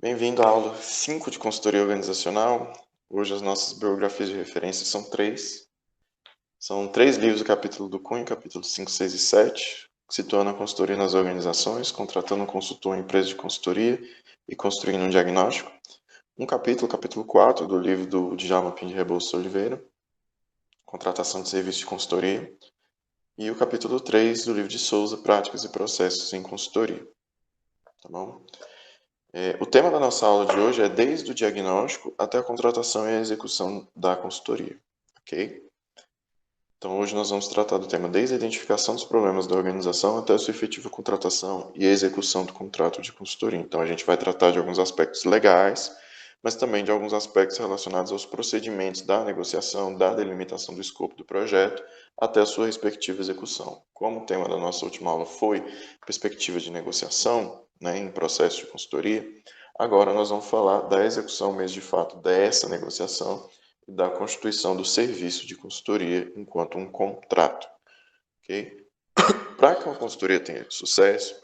Bem-vindo à aula 5 de consultoria organizacional. Hoje as nossas biografias de referência são três. São três livros do capítulo do Cunha, capítulos 5, 6 e 7, situando a consultoria nas organizações, contratando um consultor em empresa de consultoria e construindo um diagnóstico. Um capítulo, capítulo 4, do livro do Djalma Pim de Rebouças Oliveira, contratação de serviço de consultoria. E o capítulo 3 do livro de Souza, práticas e processos em consultoria. Tá bom? O tema da nossa aula de hoje é desde o diagnóstico até a contratação e a execução da consultoria, ok? Então hoje nós vamos tratar do tema desde a identificação dos problemas da organização até a sua efetiva contratação e a execução do contrato de consultoria. Então a gente vai tratar de alguns aspectos legais, mas também de alguns aspectos relacionados aos procedimentos da negociação, da delimitação do escopo do projeto, até a sua respectiva execução. Como o tema da nossa última aula foi perspectiva de negociação, em processo de consultoria, agora nós vamos falar da execução mesmo de fato dessa negociação e da constituição do serviço de consultoria enquanto um contrato. Okay? Para que uma consultoria tenha sucesso,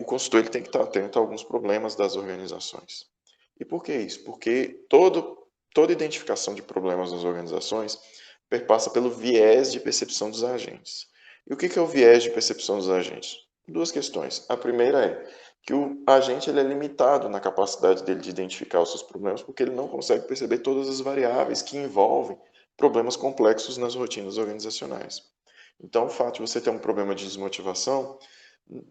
o consultor ele tem que estar atento a alguns problemas das organizações. E por que isso? Porque toda identificação de problemas nas organizações perpassa pelo viés de percepção dos agentes. E o que é o viés de percepção dos agentes? Duas questões. A primeira é que o agente ele é limitado na capacidade dele de identificar os seus problemas porque ele não consegue perceber todas as variáveis que envolvem problemas complexos nas rotinas organizacionais. Então, o fato de você ter um problema de desmotivação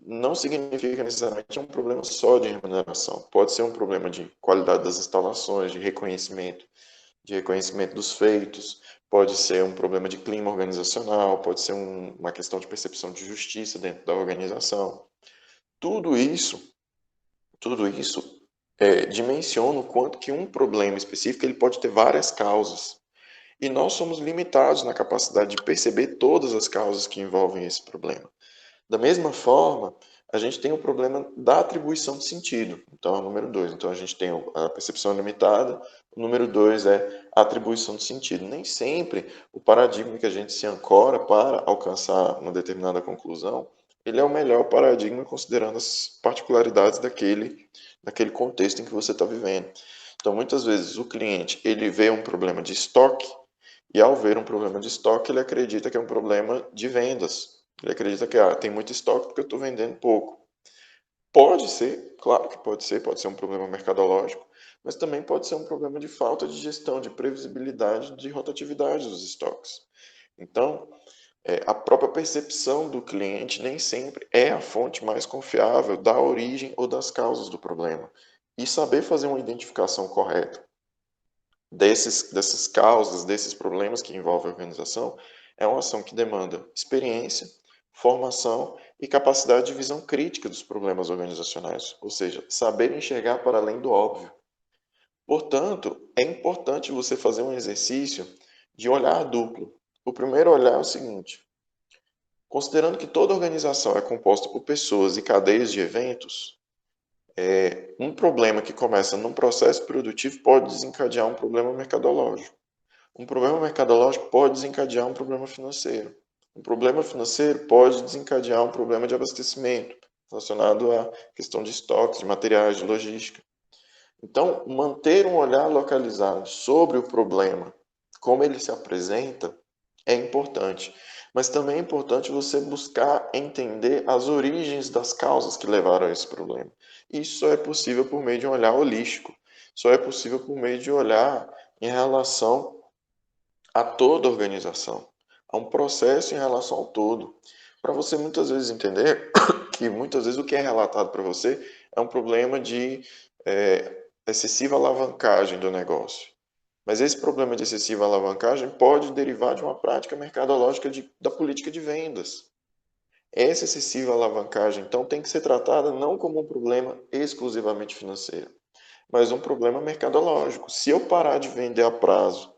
não significa necessariamente um problema só de remuneração. Pode ser um problema de qualidade das instalações, de reconhecimento dos feitos, pode ser um problema de clima organizacional, pode ser uma questão de percepção de justiça dentro da organização. Tudo isso, tudo isso dimensiona o quanto que um problema específico ele pode ter várias causas. E nós somos limitados na capacidade de perceber todas as causas que envolvem esse problema. Da mesma forma, a gente tem o problema da atribuição de sentido. Então, é o número 2. Então, a gente tem a percepção limitada. O número 2 é a atribuição de sentido. Nem sempre o paradigma que a gente se ancora para alcançar uma determinada conclusão, ele é o melhor paradigma considerando as particularidades daquele contexto em que você está vivendo. Então, muitas vezes, o cliente ele vê um problema de estoque e, ao ver um problema de estoque, ele acredita que é um problema de vendas. Ele acredita que tem muito estoque porque eu estou vendendo pouco. Pode ser, claro que pode ser um problema mercadológico, mas também pode ser um problema de falta de gestão, de previsibilidade, de rotatividade dos estoques. Então, a própria percepção do cliente nem sempre é a fonte mais confiável da origem ou das causas do problema. E saber fazer uma identificação correta dessas causas, desses problemas que envolvem a organização, é uma ação que demanda experiência, formação e capacidade de visão crítica dos problemas organizacionais, ou seja, saber enxergar para além do óbvio. Portanto, é importante você fazer um exercício de olhar duplo. O primeiro olhar é o seguinte: considerando que toda organização é composta por pessoas e cadeias de eventos, um problema que começa num processo produtivo pode desencadear um problema mercadológico. Um problema mercadológico pode desencadear um problema financeiro. Um problema financeiro pode desencadear um problema de abastecimento, relacionado à questão de estoques, de materiais, de logística. Então, manter um olhar localizado sobre o problema, como ele se apresenta, é importante. Mas também é importante você buscar entender as origens das causas que levaram a esse problema. Isso só é possível por meio de um olhar holístico. Só é possível por meio de olhar em relação a toda a organização, a um processo em relação ao todo. Para você muitas vezes entender que muitas vezes o que é relatado para você é um problema de excessiva alavancagem do negócio. Mas esse problema de excessiva alavancagem pode derivar de uma prática mercadológica da política de vendas. Essa excessiva alavancagem, então, tem que ser tratada não como um problema exclusivamente financeiro, mas um problema mercadológico. Se eu parar de vender a prazo,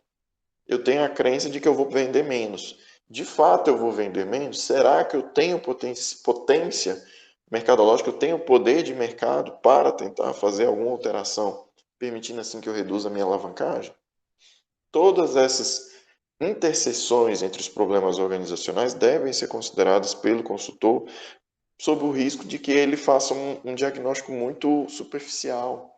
eu tenho a crença de que eu vou vender menos. De fato, eu vou vender menos? Será que eu tenho potência mercadológica, eu tenho poder de mercado para tentar fazer alguma alteração, permitindo assim que eu reduza a minha alavancagem? Todas essas interseções entre os problemas organizacionais devem ser consideradas pelo consultor sob o risco de que ele faça um diagnóstico muito superficial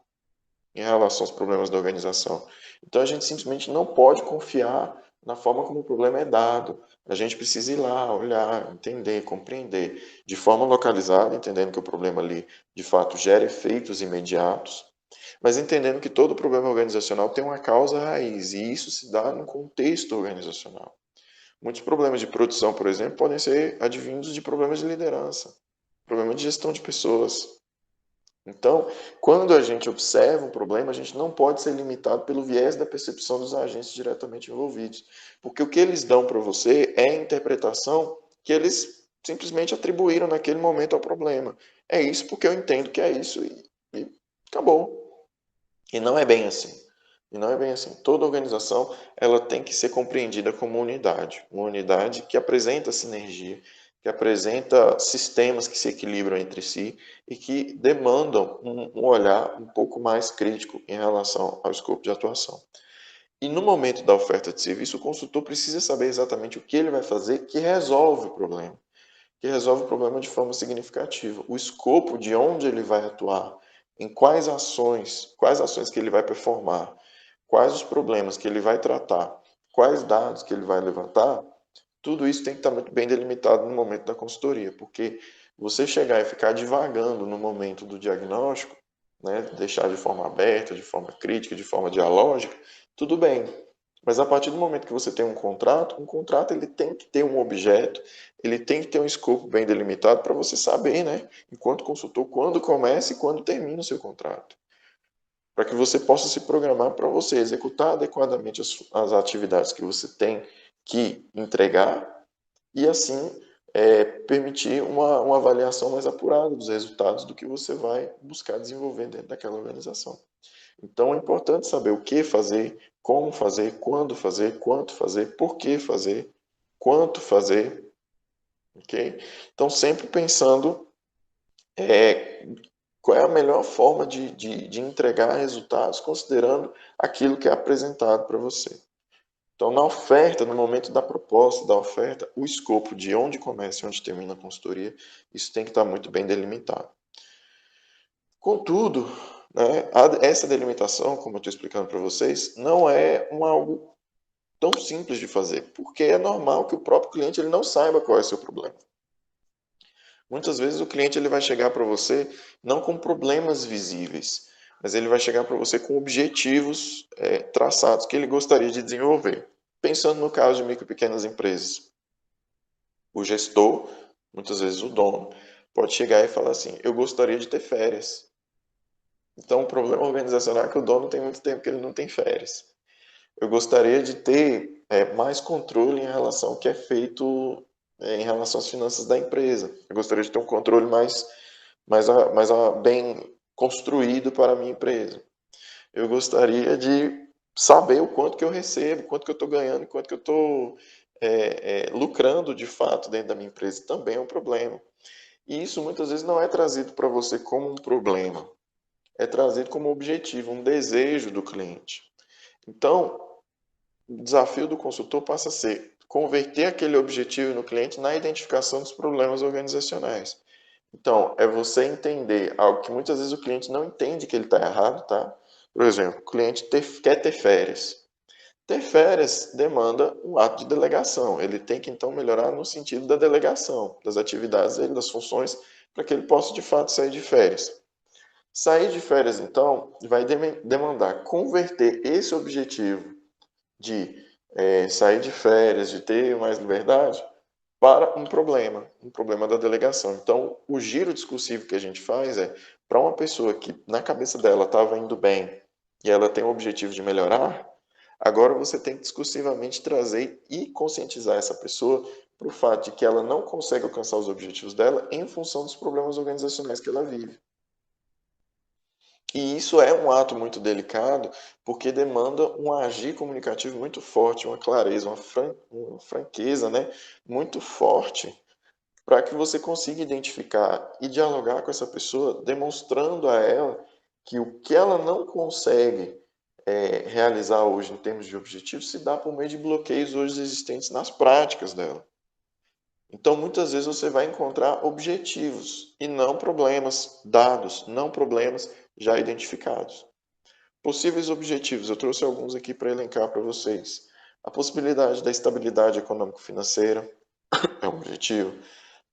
em relação aos problemas da organização. Então a gente simplesmente não pode confiar na forma como o problema é dado. A gente precisa ir lá, olhar, entender, compreender de forma localizada, entendendo que o problema ali de fato gera efeitos imediatos, mas entendendo que todo problema organizacional tem uma causa raiz e isso se dá no contexto organizacional. Muitos problemas de produção, por exemplo, podem ser advindos de problemas de liderança, problemas de gestão de pessoas. Então, quando a gente observa um problema, a gente não pode ser limitado pelo viés da percepção dos agentes diretamente envolvidos, porque o que eles dão para você é a interpretação que eles simplesmente atribuíram naquele momento ao problema. É isso porque eu entendo que é isso e acabou. E não é bem assim. E não é bem assim. Toda organização ela tem que ser compreendida como uma unidade que apresenta sinergia, que apresenta sistemas que se equilibram entre si e que demandam um olhar um pouco mais crítico em relação ao escopo de atuação. E no momento da oferta de serviço, o consultor precisa saber exatamente o que ele vai fazer que resolve o problema, que resolve o problema de forma significativa. O escopo de onde ele vai atuar, em quais ações que ele vai performar, quais os problemas que ele vai tratar, quais dados que ele vai levantar, tudo isso tem que estar muito bem delimitado no momento da consultoria, porque você chegar e ficar divagando no momento do diagnóstico, né, deixar de forma aberta, de forma crítica, de forma dialógica, tudo bem. Mas a partir do momento que você tem um contrato ele tem que ter um objeto, ele tem que ter um escopo bem delimitado para você saber, né, enquanto consultor, quando começa e quando termina o seu contrato. Para que você possa se programar para você executar adequadamente as atividades que você tem que entregar e assim permitir uma avaliação mais apurada dos resultados do que você vai buscar desenvolver dentro daquela organização. Então é importante saber o que fazer, como fazer, quando fazer, quanto fazer, por que fazer, quanto fazer, ok? Então sempre pensando qual é a melhor forma de entregar resultados, considerando aquilo que é apresentado para você. Então, na oferta, no momento da proposta, da oferta, o escopo de onde começa e onde termina a consultoria, isso tem que estar muito bem delimitado. Contudo, né, essa delimitação, como eu estou explicando para vocês, não é algo tão simples de fazer, porque é normal que o próprio cliente ele não saiba qual é o seu problema. Muitas vezes o cliente ele vai chegar para você não com problemas visíveis, mas ele vai chegar para você com objetivos traçados que ele gostaria de desenvolver. Pensando no caso de micro e pequenas empresas, o gestor, muitas vezes o dono, pode chegar e falar assim: eu gostaria de ter férias. Então, o problema organizacional é que o dono tem muito tempo que ele não tem férias. Eu gostaria de ter mais controle em relação ao que é feito em relação às finanças da empresa. Eu gostaria de ter um controle mais bem construído para a minha empresa. Eu gostaria de saber o quanto que eu recebo, quanto que eu estou ganhando, quanto que eu estou lucrando de fato dentro da minha empresa. Também é um problema. E isso muitas vezes não é trazido para você como um problema, é trazido como objetivo, um desejo do cliente. Então, o desafio do consultor passa a ser converter aquele objetivo no cliente na identificação dos problemas organizacionais. Então, é você entender algo que muitas vezes o cliente não entende que ele está errado, tá? Por exemplo, o cliente quer ter férias. Ter férias demanda um ato de delegação. Ele tem que, então, melhorar no sentido da delegação, das atividades dele, das funções, para que ele possa, de fato, sair de férias. Sair de férias, então, vai demandar converter esse objetivo de sair de férias, de ter mais liberdade, para um problema da delegação. Então, o giro discursivo que a gente faz é para uma pessoa que na cabeça dela estava indo bem e ela tem o objetivo de melhorar, agora você tem que discursivamente trazer e conscientizar essa pessoa para o fato de que ela não consegue alcançar os objetivos dela em função dos problemas organizacionais que ela vive. E isso é um ato muito delicado, porque demanda um agir comunicativo muito forte, uma clareza, uma franqueza, né, muito forte, para que você consiga identificar e dialogar com essa pessoa, demonstrando a ela que o que ela não consegue realizar hoje em termos de objetivos se dá por meio de bloqueios hoje existentes nas práticas dela. Então, muitas vezes você vai encontrar objetivos e não problemas dados, não problemas já identificados. Possíveis objetivos, eu trouxe alguns aqui para elencar para vocês. A possibilidade da estabilidade econômico-financeira é um objetivo.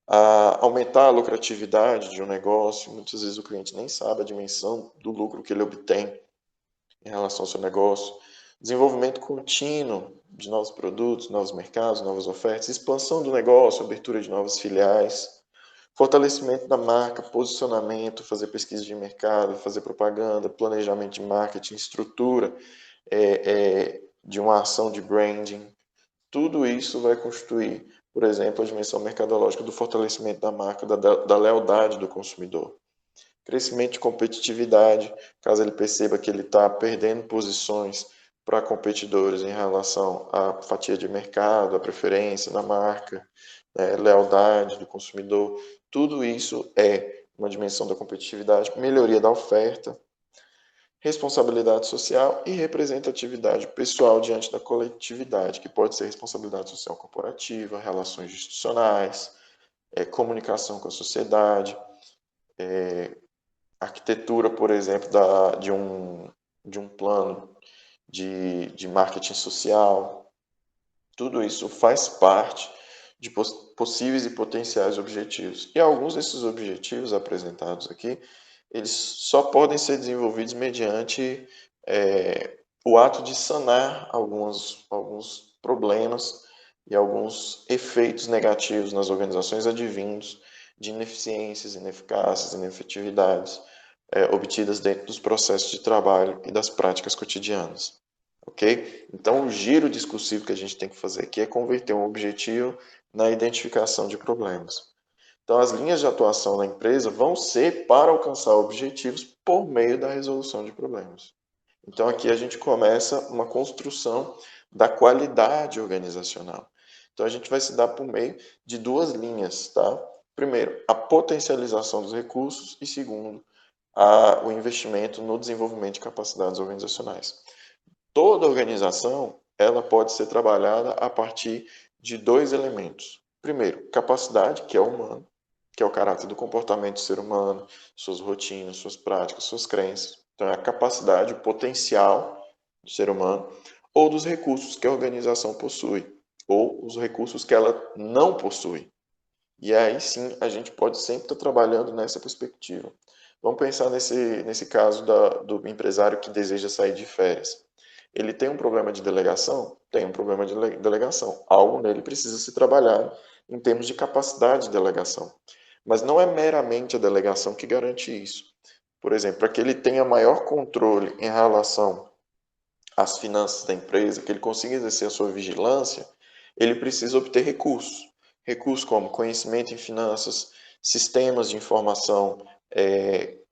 Aumentar a lucratividade de um negócio. Muitas vezes o cliente nem sabe a dimensão do lucro que ele obtém em relação ao seu negócio. Desenvolvimento contínuo de novos produtos, novos mercados, novas ofertas, expansão do negócio, abertura de novas filiais, fortalecimento da marca, posicionamento, fazer pesquisa de mercado, fazer propaganda, planejamento de marketing, estrutura de uma ação de branding. Tudo isso vai constituir, por exemplo, a dimensão mercadológica do fortalecimento da marca, da lealdade do consumidor. Crescimento de competitividade, caso ele perceba que ele está perdendo posições para competidores em relação à fatia de mercado, à preferência da marca, lealdade do consumidor. Tudo isso é uma dimensão da competitividade, melhoria da oferta, responsabilidade social e representatividade pessoal diante da coletividade, que pode ser responsabilidade social corporativa, relações institucionais, comunicação com a sociedade, arquitetura, por exemplo, de um plano de marketing social. Tudo isso faz parte de possíveis e potenciais objetivos. E alguns desses objetivos apresentados aqui, eles só podem ser desenvolvidos mediante o ato de sanar alguns problemas e alguns efeitos negativos nas organizações advindos de ineficiências, ineficácias, inefetividades obtidas dentro dos processos de trabalho e das práticas cotidianas. Ok? Então, o giro discursivo que a gente tem que fazer aqui é converter um objetivo na identificação de problemas. Então, as linhas de atuação da empresa vão ser para alcançar objetivos por meio da resolução de problemas. Então, aqui a gente começa uma construção da qualidade organizacional. Então, a gente vai se dar por meio de duas linhas, tá? Primeiro, a potencialização dos recursos e, segundo, o investimento no desenvolvimento de capacidades organizacionais. Toda organização ela pode ser trabalhada a partir de dois elementos. Primeiro, capacidade, que é humano, que é o caráter do comportamento do ser humano, suas rotinas, suas práticas, suas crenças. Então, é a capacidade, o potencial do ser humano, ou dos recursos que a organização possui, ou os recursos que ela não possui. E aí sim, a gente pode sempre estar trabalhando nessa perspectiva. Vamos pensar nesse caso do empresário que deseja sair de férias. Ele tem um problema de delegação? Tem um problema de delegação. Algo nele precisa se trabalhar em termos de capacidade de delegação. Mas não é meramente a delegação que garante isso. Por exemplo, para que ele tenha maior controle em relação às finanças da empresa, que ele consiga exercer a sua vigilância, ele precisa obter recursos. Recursos como conhecimento em finanças, sistemas de informação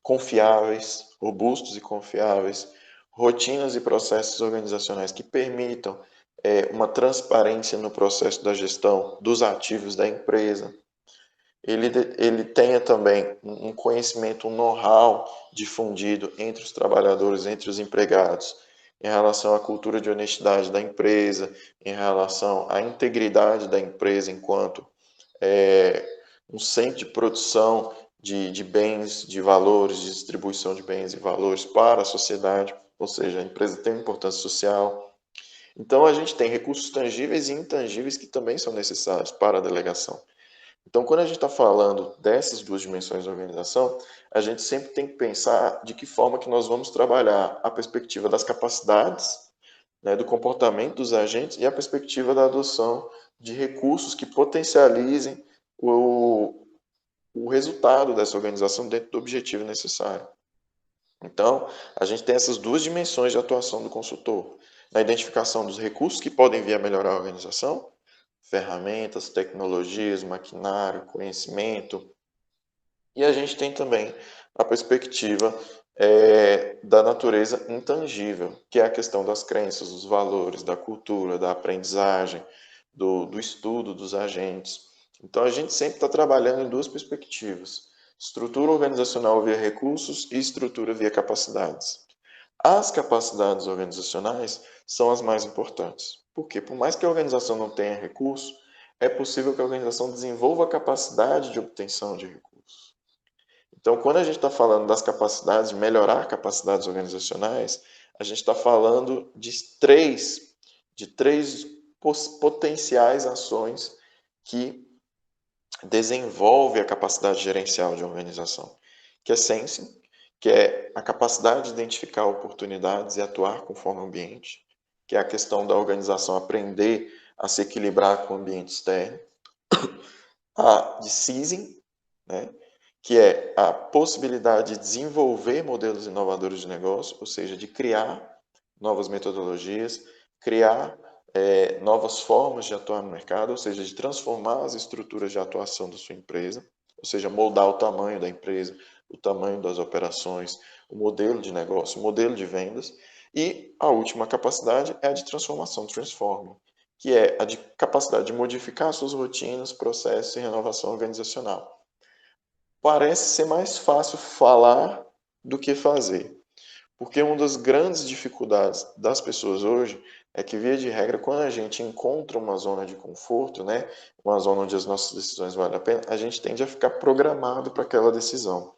confiáveis, robustos e confiáveis, rotinas e processos organizacionais que permitam uma transparência no processo da gestão dos ativos da empresa. Ele tenha também um conhecimento, um know-how difundido entre os trabalhadores, entre os empregados, em relação à cultura de honestidade da empresa, em relação à integridade da empresa enquanto um centro de produção de bens, de valores, de distribuição de bens e valores para a sociedade, ou seja, a empresa tem uma importância social. Então, a gente tem recursos tangíveis e intangíveis que também são necessários para a delegação. Então, quando a gente está falando dessas duas dimensões da organização, a gente sempre tem que pensar de que forma que nós vamos trabalhar a perspectiva das capacidades, né, do comportamento dos agentes e a perspectiva da adoção de recursos que potencializem o resultado dessa organização dentro do objetivo necessário. Então, a gente tem essas duas dimensões de atuação do consultor. Na identificação dos recursos que podem vir a melhorar a organização, ferramentas, tecnologias, maquinário, conhecimento. E a gente tem também a perspectiva da natureza intangível, que é a questão das crenças, dos valores, da cultura, da aprendizagem, do estudo dos agentes. Então, a gente sempre está trabalhando em duas perspectivas: estrutura organizacional via recursos e estrutura via capacidades. As capacidades organizacionais são as mais importantes. Porque, por mais que a organização não tenha recursos, é possível que a organização desenvolva a capacidade de obtenção de recursos. Então, quando a gente está falando das capacidades, de melhorar capacidades organizacionais, a gente está falando de três potenciais ações que desenvolvem a capacidade gerencial de uma organização, que é sensing, que é a capacidade de identificar oportunidades e atuar conforme o ambiente, que é a questão da organização aprender a se equilibrar com o ambiente externo, a de seizing, né, que é a possibilidade de desenvolver modelos inovadores de negócio, ou seja, de criar novas metodologias, criar novas formas de atuar no mercado, ou seja, de transformar as estruturas de atuação da sua empresa, ou seja, moldar o tamanho da empresa, o tamanho das operações, o modelo de negócio, o modelo de vendas. E a última capacidade é a de transformação, transforming, que é a de capacidade de modificar suas rotinas, processos e renovação organizacional. Parece ser mais fácil falar do que fazer, porque uma das grandes dificuldades das pessoas hoje é que, via de regra, quando a gente encontra uma zona de conforto, né, uma zona onde as nossas decisões valem a pena, a gente tende a ficar programado para aquela decisão.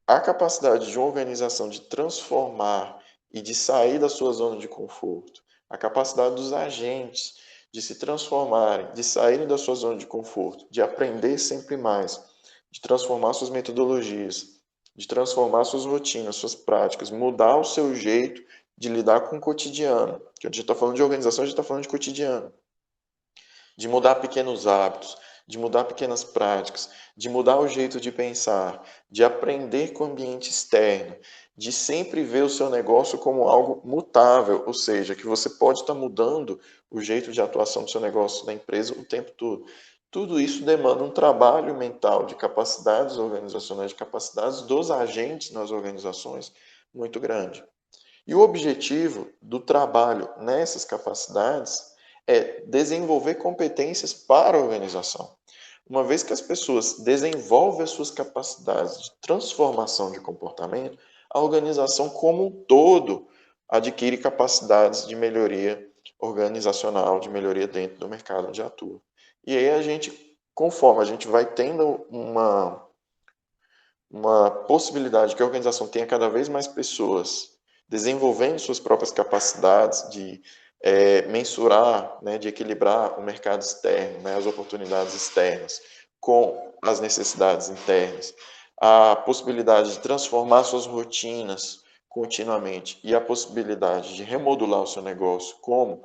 A capacidade de uma organização de transformar e de sair da sua zona de conforto, a capacidade dos agentes de se transformarem, de saírem da sua zona de conforto, de aprender sempre mais, de transformar suas metodologias, de transformar suas rotinas, suas práticas, mudar o seu jeito de lidar com o cotidiano. Que a gente está falando de organização, a gente está falando de cotidiano. De mudar pequenos hábitos, de mudar pequenas práticas, de mudar o jeito de pensar, de aprender com o ambiente externo, de sempre ver o seu negócio como algo mutável, ou seja, que você pode estar mudando o jeito de atuação do seu negócio, da empresa, o tempo todo. Tudo isso demanda um trabalho mental de capacidades organizacionais, de capacidades dos agentes nas organizações muito grande. E o objetivo do trabalho nessas capacidades é desenvolver competências para a organização. Uma vez que as pessoas desenvolvem as suas capacidades de transformação de comportamento, a organização como um todo adquire capacidades de melhoria organizacional, de melhoria dentro do mercado onde atua. E aí a gente, conforme a gente vai tendo uma possibilidade que a organização tenha cada vez mais pessoas desenvolvendo suas próprias capacidades de mensurar, né, de equilibrar o mercado externo, né, as oportunidades externas com as necessidades internas, a possibilidade de transformar suas rotinas continuamente e a possibilidade de remodular o seu negócio como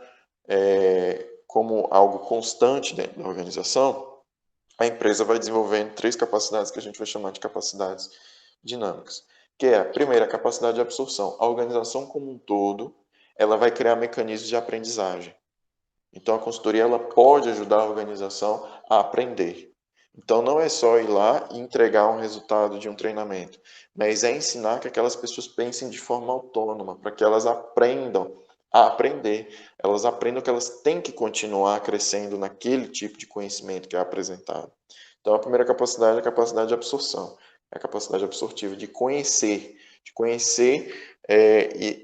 algo constante dentro da organização, a empresa vai desenvolvendo três capacidades que a gente vai chamar de capacidades dinâmicas, que é a primeira, a capacidade de absorção. A organização como um todo, ela vai criar mecanismos de aprendizagem. Então, a consultoria ela pode ajudar a organização a aprender. Então, não é só ir lá e entregar um resultado de um treinamento, mas é ensinar que aquelas pessoas pensem de forma autônoma, para que elas aprendam a aprender. Elas aprendam que elas têm que continuar crescendo naquele tipo de conhecimento que é apresentado. Então, a primeira capacidade é a capacidade de absorção, é a capacidade absortiva de conhecer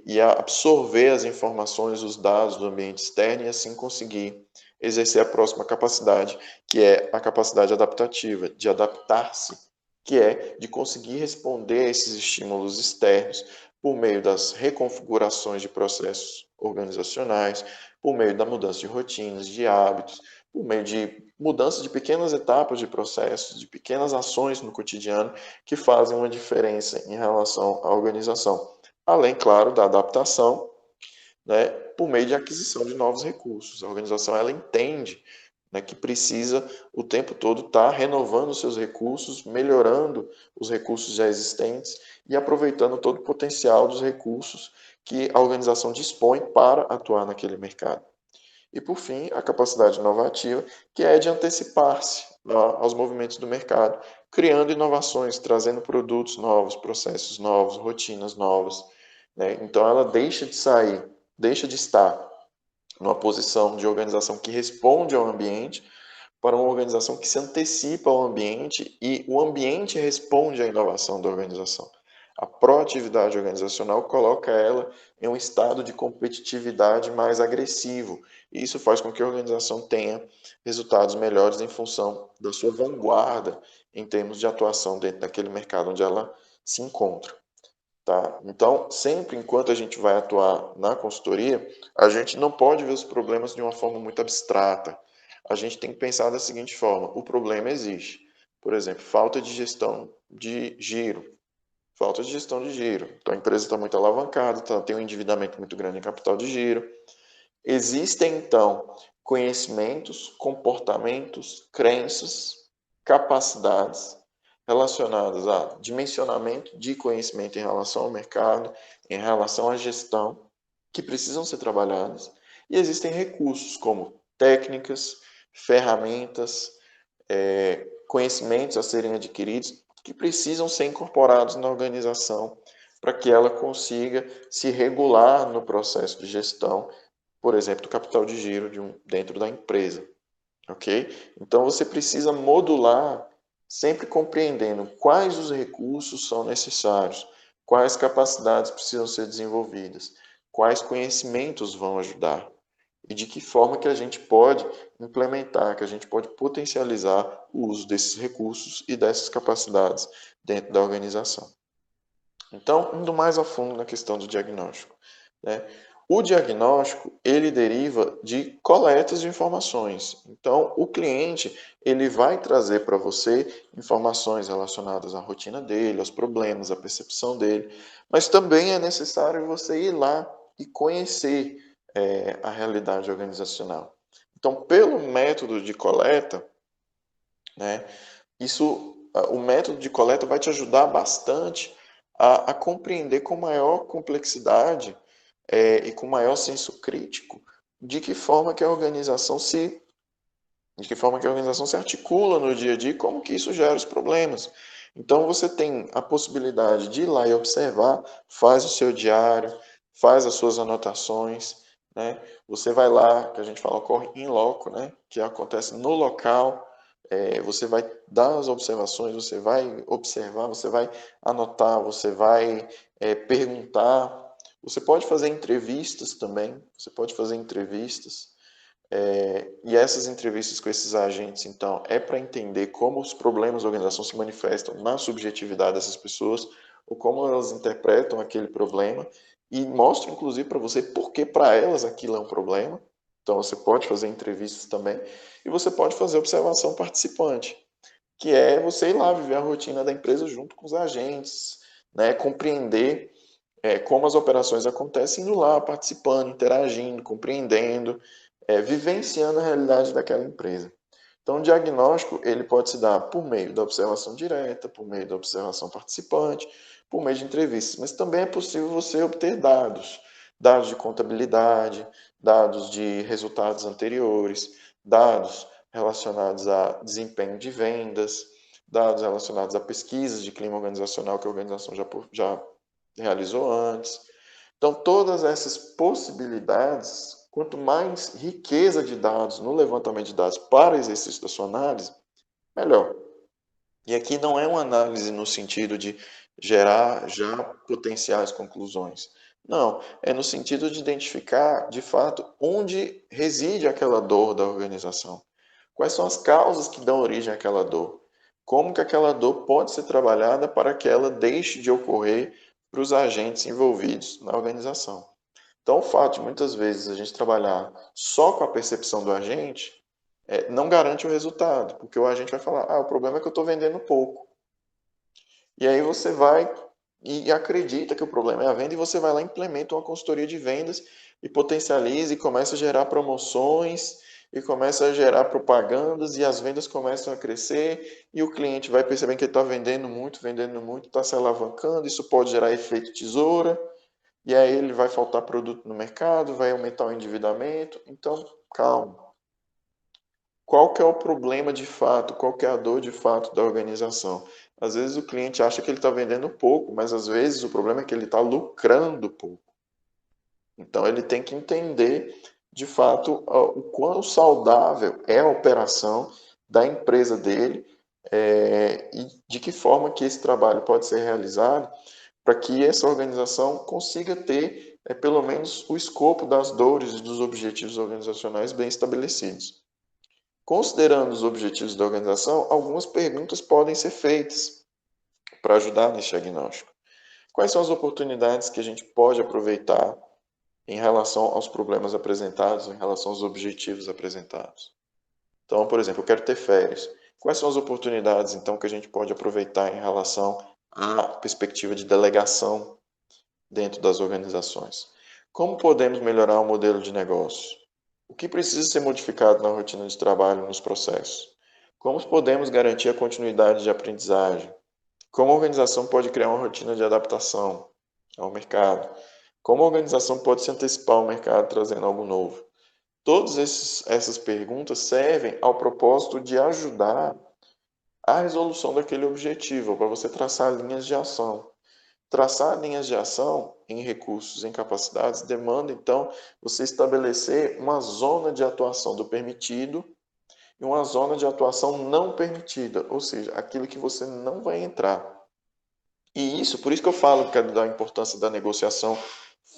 e absorver as informações, os dados do ambiente externo e assim conseguir exercer a próxima capacidade, que é a capacidade adaptativa, de adaptar-se, que é de conseguir responder a esses estímulos externos por meio das reconfigurações de processos organizacionais, por meio da mudança de rotinas, de hábitos, por meio de mudança de pequenas etapas de processos, de pequenas ações no cotidiano que fazem uma diferença em relação à organização. Além, claro, da adaptação, né, por meio de aquisição de novos recursos. A organização ela entende, né, que precisa o tempo todo estar renovando seus recursos, melhorando os recursos já existentes e aproveitando todo o potencial dos recursos que a organização dispõe para atuar naquele mercado. E, por fim, a capacidade inovativa, que é de antecipar-se aos movimentos do mercado, criando inovações, trazendo produtos novos, processos novos, rotinas novas, né? Então, ela deixa de estar numa posição de organização que responde ao ambiente para uma organização que se antecipa ao ambiente e o ambiente responde à inovação da organização. A proatividade organizacional coloca ela em um estado de competitividade mais agressivo. E isso faz com que a organização tenha resultados melhores em função da sua vanguarda em termos de atuação dentro daquele mercado onde ela se encontra. Tá? Então, sempre enquanto a gente vai atuar na consultoria, a gente não pode ver os problemas de uma forma muito abstrata. A gente tem que pensar da seguinte forma: o problema existe. Por exemplo, falta de gestão de giro. Falta de gestão de giro. Então, a empresa está muito alavancada, tem um endividamento muito grande em capital de giro. Existem, então, conhecimentos, comportamentos, crenças, capacidades relacionadas a dimensionamento de conhecimento em relação ao mercado, em relação à gestão, que precisam ser trabalhadas. E existem recursos como técnicas, ferramentas, conhecimentos a serem adquiridos que precisam ser incorporados na organização para que ela consiga se regular no processo de gestão, por exemplo, do capital de giro dentro da empresa, ok? Então você precisa modular, sempre compreendendo quais os recursos são necessários, quais capacidades precisam ser desenvolvidas, quais conhecimentos vão ajudar e de que forma que a gente pode implementar, que a gente pode potencializar o uso desses recursos e dessas capacidades dentro da organização. Então, indo mais a fundo na questão do diagnóstico, né? O diagnóstico, ele deriva de coletas de informações. Então, o cliente, ele vai trazer para você informações relacionadas à rotina dele, aos problemas, à percepção dele, mas também é necessário você ir lá e conhecer a realidade organizacional. Então, pelo método de coleta, né, o método de coleta vai te ajudar bastante a compreender com maior complexidade e com maior senso crítico de que forma que a organização se articula no dia a dia e como que isso gera os problemas. Então você tem a possibilidade de ir lá e observar, faz o seu diário, faz as suas anotações, né? Você vai lá, que a gente fala, ocorre in loco, né? Que acontece no local. Você vai dar as observações, você vai observar, você vai anotar, você vai perguntar. Você pode fazer entrevistas também, você pode fazer entrevistas. E essas entrevistas com esses agentes, então, é para entender como os problemas da organização se manifestam na subjetividade dessas pessoas, ou como elas interpretam aquele problema, e mostra, inclusive, para você por que para elas aquilo é um problema. Então, você pode fazer entrevistas também, e você pode fazer observação participante, que é você ir lá viver a rotina da empresa junto com os agentes, né? Compreender como as operações acontecem, indo lá, participando, interagindo, compreendendo, vivenciando a realidade daquela empresa. Então, o diagnóstico ele pode se dar por meio da observação direta, por meio da observação participante, por meio de entrevistas, mas também é possível você obter dados, dados de contabilidade, dados de resultados anteriores, dados relacionados a desempenho de vendas, dados relacionados a pesquisas de clima organizacional que a organização já realizou antes. Então, todas essas possibilidades, quanto mais riqueza de dados no levantamento de dados para o exercício da sua análise, melhor. E aqui não é uma análise no sentido de gerar já potenciais conclusões. Não, é no sentido de identificar, de fato, onde reside aquela dor da organização. Quais são as causas que dão origem àquela dor? Como que aquela dor pode ser trabalhada para que ela deixe de ocorrer para os agentes envolvidos na organização? Então, o fato de muitas vezes a gente trabalhar só com a percepção do agente não garante o resultado, porque o agente vai falar: o problema é que eu estou vendendo pouco. E aí você vai e acredita que o problema é a venda e você vai lá e implementa uma consultoria de vendas e potencializa e começa a gerar promoções e começa a gerar propagandas e as vendas começam a crescer e o cliente vai percebendo que ele está vendendo muito, está se alavancando, isso pode gerar efeito tesoura e aí ele vai faltar produto no mercado, vai aumentar o endividamento. Então, calma. Qual que é o problema de fato? Qual que é a dor de fato da organização? Às vezes o cliente acha que ele está vendendo pouco, mas às vezes o problema é que ele está lucrando pouco. Então ele tem que entender de fato o quão saudável é a operação da empresa dele e de que forma que esse trabalho pode ser realizado para que essa organização consiga ter pelo menos o escopo das dores e dos objetivos organizacionais bem estabelecidos. Considerando os objetivos da organização, algumas perguntas podem ser feitas para ajudar nesse diagnóstico. Quais são as oportunidades que a gente pode aproveitar em relação aos problemas apresentados, em relação aos objetivos apresentados? Então, por exemplo, eu quero ter férias. Quais são as oportunidades, então, que a gente pode aproveitar em relação à perspectiva de delegação dentro das organizações? Como podemos melhorar o modelo de negócio? O que precisa ser modificado na rotina de trabalho, nos processos? Como podemos garantir a continuidade de aprendizagem? Como a organização pode criar uma rotina de adaptação ao mercado? Como a organização pode se antecipar ao mercado trazendo algo novo? Todas essas perguntas servem ao propósito de ajudar a resolução daquele objetivo, para você traçar linhas de ação. Traçar linhas de ação em recursos, em capacidades, demanda, então, você estabelecer uma zona de atuação do permitido e uma zona de atuação não permitida, ou seja, aquilo que você não vai entrar. E isso, por isso que eu falo que é da importância da negociação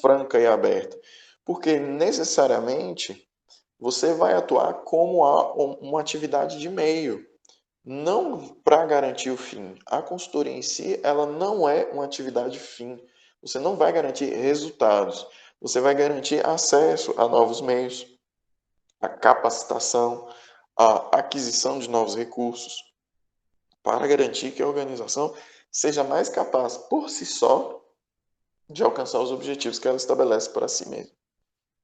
franca e aberta, porque necessariamente você vai atuar como uma atividade de meio, não para garantir o fim. A consultoria em si, ela não é uma atividade fim. Você não vai garantir resultados. Você vai garantir acesso a novos meios, a capacitação, a aquisição de novos recursos, para garantir que a organização seja mais capaz, por si só, de alcançar os objetivos que ela estabelece para si mesma,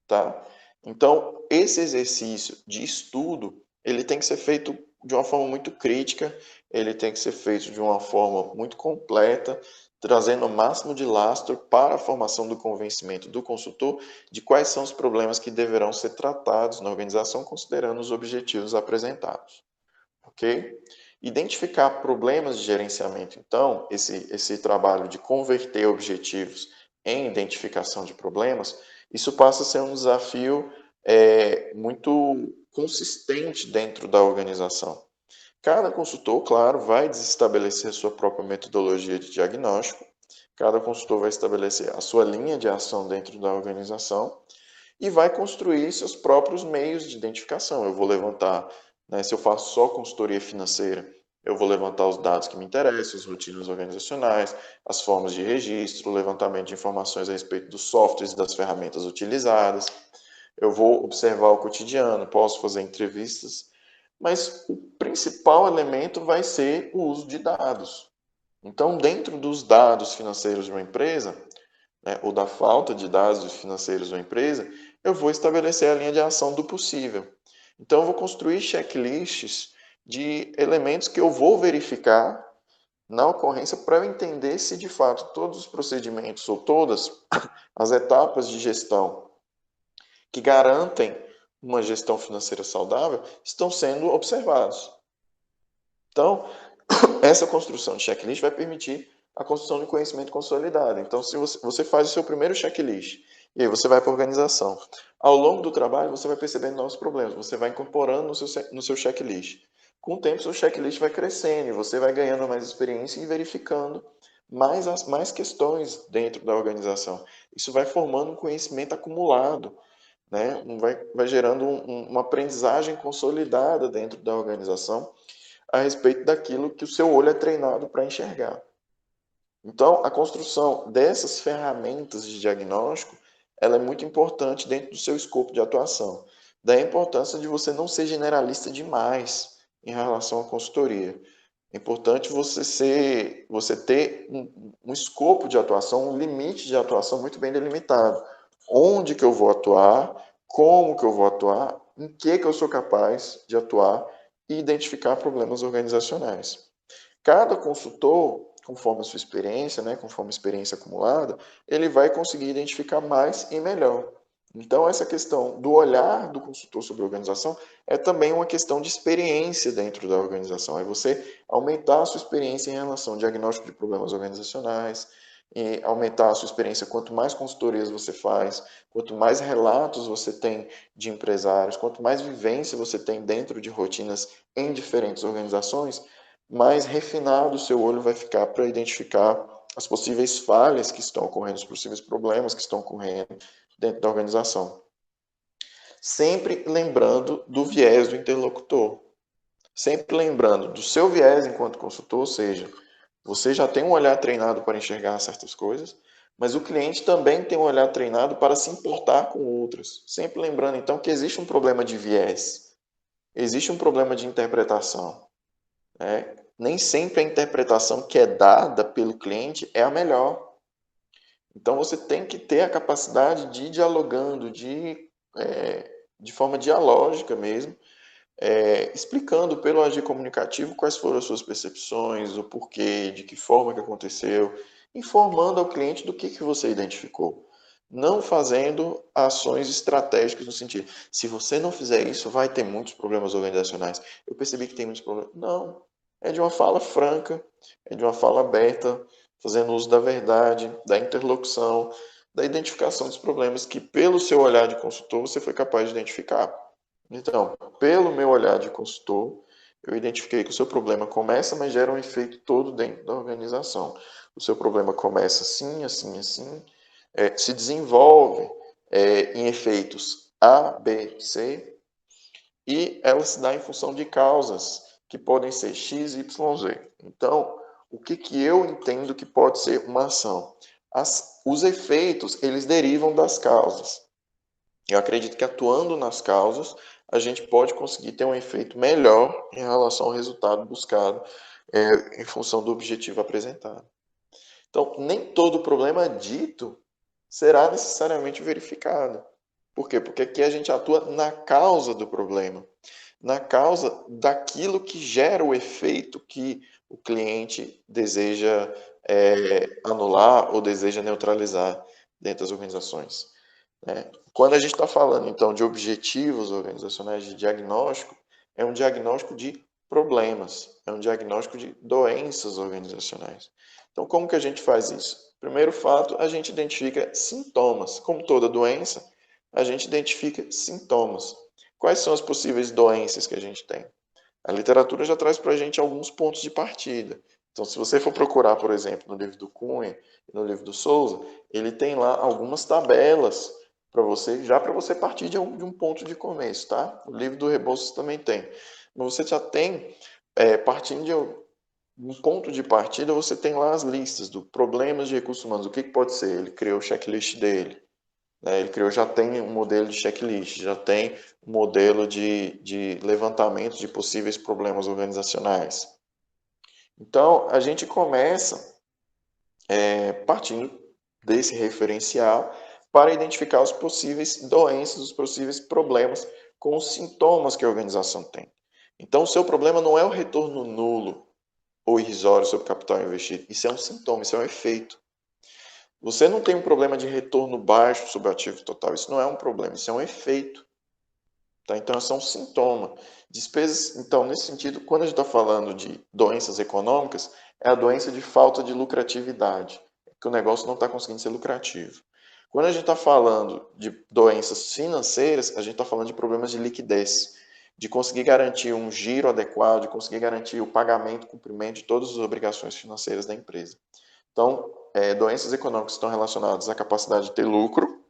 tá? Então, esse exercício de estudo, ele tem que ser feito de uma forma muito crítica, ele tem que ser feito de uma forma muito completa, trazendo o máximo de lastro para a formação do convencimento do consultor de quais são os problemas que deverão ser tratados na organização, considerando os objetivos apresentados, ok? Identificar problemas de gerenciamento, então, esse trabalho de converter objetivos em identificação de problemas, isso passa a ser um desafio muito consistente dentro da organização. Cada consultor, claro, vai estabelecer sua própria metodologia de diagnóstico, cada consultor vai estabelecer a sua linha de ação dentro da organização e vai construir seus próprios meios de identificação. Eu vou levantar, né, se eu faço só consultoria financeira, eu vou levantar os dados que me interessam, as rotinas organizacionais, as formas de registro, o levantamento de informações a respeito dos softwares e das ferramentas utilizadas. Eu vou observar o cotidiano, posso fazer entrevistas, mas o principal elemento vai ser o uso de dados. Então, dentro dos dados financeiros de uma empresa, né, ou da falta de dados financeiros de uma empresa, eu vou estabelecer a linha de ação do possível. Então, eu vou construir checklists de elementos que eu vou verificar na ocorrência para eu entender se de fato todos os procedimentos ou todas as etapas de gestão que garantem uma gestão financeira saudável estão sendo observados. Então, essa construção de checklist vai permitir a construção de conhecimento consolidado. Então, se você faz o seu primeiro checklist e aí você vai para a organização, ao longo do trabalho você vai percebendo novos problemas, você vai incorporando no seu checklist. Com o tempo, seu checklist vai crescendo e você vai ganhando mais experiência e verificando mais questões dentro da organização. Isso vai formando um conhecimento acumulado, né? Vai gerando uma aprendizagem consolidada dentro da organização a respeito daquilo que o seu olho é treinado para enxergar. Então, a construção dessas ferramentas de diagnóstico, ela é muito importante dentro do seu escopo de atuação. Daí a importância de você não ser generalista demais em relação à consultoria. É importante você ter um escopo de atuação, um limite de atuação muito bem delimitado. Onde que eu vou atuar, como que eu vou atuar, em que eu sou capaz de atuar e identificar problemas organizacionais. Cada consultor, conforme a sua experiência, né, conforme a experiência acumulada, ele vai conseguir identificar mais e melhor. Então, essa questão do olhar do consultor sobre a organização é também uma questão de experiência dentro da organização. É você aumentar a sua experiência em relação ao diagnóstico de problemas organizacionais, e aumentar a sua experiência quanto mais consultorias você faz, quanto mais relatos você tem de empresários, quanto mais vivência você tem dentro de rotinas em diferentes organizações, mais refinado o seu olho vai ficar para identificar as possíveis falhas que estão ocorrendo, os possíveis problemas que estão ocorrendo dentro da organização. Sempre lembrando do viés do interlocutor. Sempre lembrando do seu viés enquanto consultor, ou seja, você já tem um olhar treinado para enxergar certas coisas, mas o cliente também tem um olhar treinado para se importar com outras. Sempre lembrando, então, que existe um problema de viés, existe um problema de interpretação. Nem sempre a interpretação que é dada pelo cliente é a melhor. Então, você tem que ter a capacidade de ir dialogando, de forma dialógica mesmo, explicando pelo agir comunicativo quais foram as suas percepções, o porquê, de que forma que aconteceu, informando ao cliente do que você identificou. Não fazendo ações estratégicas no sentido, se você não fizer isso, vai ter muitos problemas organizacionais. Eu percebi que tem muitos problemas. Não, é de uma fala franca, é de uma fala aberta, fazendo uso da verdade, da interlocução, da identificação dos problemas que, pelo seu olhar de consultor, você foi capaz de identificar. Então, pelo meu olhar de consultor, eu identifiquei que o seu problema começa, mas gera um efeito todo dentro da organização. O seu problema começa assim, assim, assim, se desenvolve em efeitos A, B, C, e ela se dá em função de causas que podem ser X, Y, Z. Então, o que eu entendo que pode ser uma ação? Os efeitos, eles derivam das causas. Eu acredito que atuando nas causas, a gente pode conseguir ter um efeito melhor em relação ao resultado buscado em função do objetivo apresentado. Então, nem todo problema dito será necessariamente verificado. Por quê? Porque aqui a gente atua na causa do problema, na causa daquilo que gera o efeito que o cliente deseja anular ou deseja neutralizar dentro das organizações. Quando a gente está falando, então, de objetivos organizacionais, de diagnóstico, é um diagnóstico de problemas, é um diagnóstico de doenças organizacionais. Então, como que a gente faz isso? Primeiro fato, a gente identifica sintomas. Como toda doença, a gente identifica sintomas. Quais são as possíveis doenças que a gente tem? A literatura já traz para a gente alguns pontos de partida. Então, se você for procurar, por exemplo, no livro do Cunha e no livro do Souza, ele tem lá algumas tabelas para você, já para você partir de um ponto de começo, tá? O livro do Rebouças também tem. Mas você já tem, partindo de um ponto de partida, você tem lá as listas dos problemas de recursos humanos. O que pode ser? Ele criou o checklist dele. Ele criou, já tem um modelo de checklist, já tem um modelo de levantamento de possíveis problemas organizacionais. Então, a gente começa partindo desse referencial para identificar os possíveis doenças, os possíveis problemas com os sintomas que a organização tem. Então, o seu problema não é o retorno nulo ou irrisório sobre o capital investido. Isso é um sintoma, isso é um efeito. Você não tem um problema de retorno baixo sobre o ativo total. Isso não é um problema, isso é um efeito. Tá? Então, isso é um sintoma. Despesas, então, nesse sentido, quando a gente está falando de doenças econômicas, é a doença de falta de lucratividade, que o negócio não está conseguindo ser lucrativo. Quando a gente está falando de doenças financeiras, a gente está falando de problemas de liquidez, de conseguir garantir um giro adequado, de conseguir garantir o pagamento, o cumprimento de todas as obrigações financeiras da empresa. Então, doenças econômicas estão relacionadas à capacidade de ter lucro,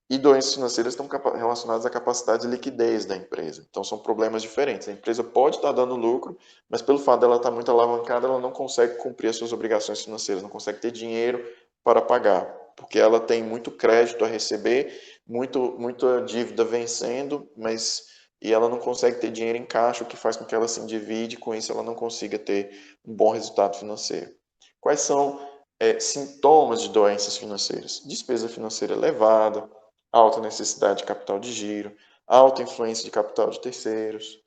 e doenças financeiras estão relacionadas à capacidade de liquidez da empresa. Então, são problemas diferentes. A empresa pode estar dando lucro, mas pelo fato dela estar muito alavancada, ela não consegue cumprir as suas obrigações financeiras, não consegue ter dinheiro para pagar, porque ela tem muito crédito a receber, muita dívida vencendo, e ela não consegue ter dinheiro em caixa, o que faz com que ela se endivide, com isso ela não consiga ter um bom resultado financeiro. Quais são sintomas de doenças financeiras? Despesa financeira elevada, alta necessidade de capital de giro, alta influência de capital de terceiros,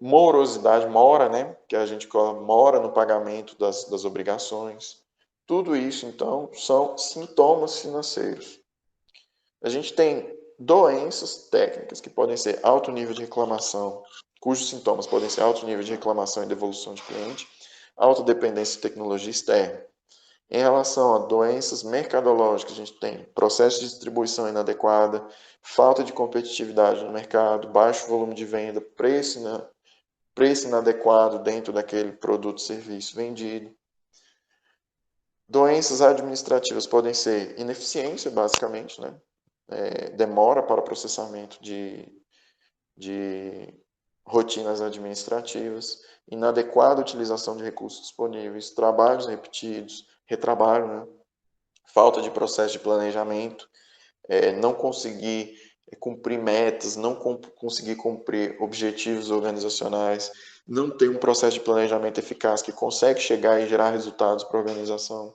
morosidade, mora, né? Que a gente mora no pagamento das obrigações. Tudo isso, então, são sintomas financeiros. A gente tem doenças técnicas que podem ser alto nível de reclamação, cujos sintomas podem ser alto nível de reclamação e devolução de cliente, alta dependência de tecnologia externa. Em relação a doenças mercadológicas, a gente tem processo de distribuição inadequada, falta de competitividade no mercado, baixo volume de venda, preço inadequado dentro daquele produto ou serviço vendido. Doenças administrativas podem ser ineficiência, basicamente, né? Demora para o processamento de rotinas administrativas, inadequada utilização de recursos disponíveis, trabalhos repetidos, retrabalho, né? Falta de processo de planejamento, não conseguir cumprir metas, não conseguir cumprir objetivos organizacionais, não ter um processo de planejamento eficaz que consegue chegar e gerar resultados para a organização.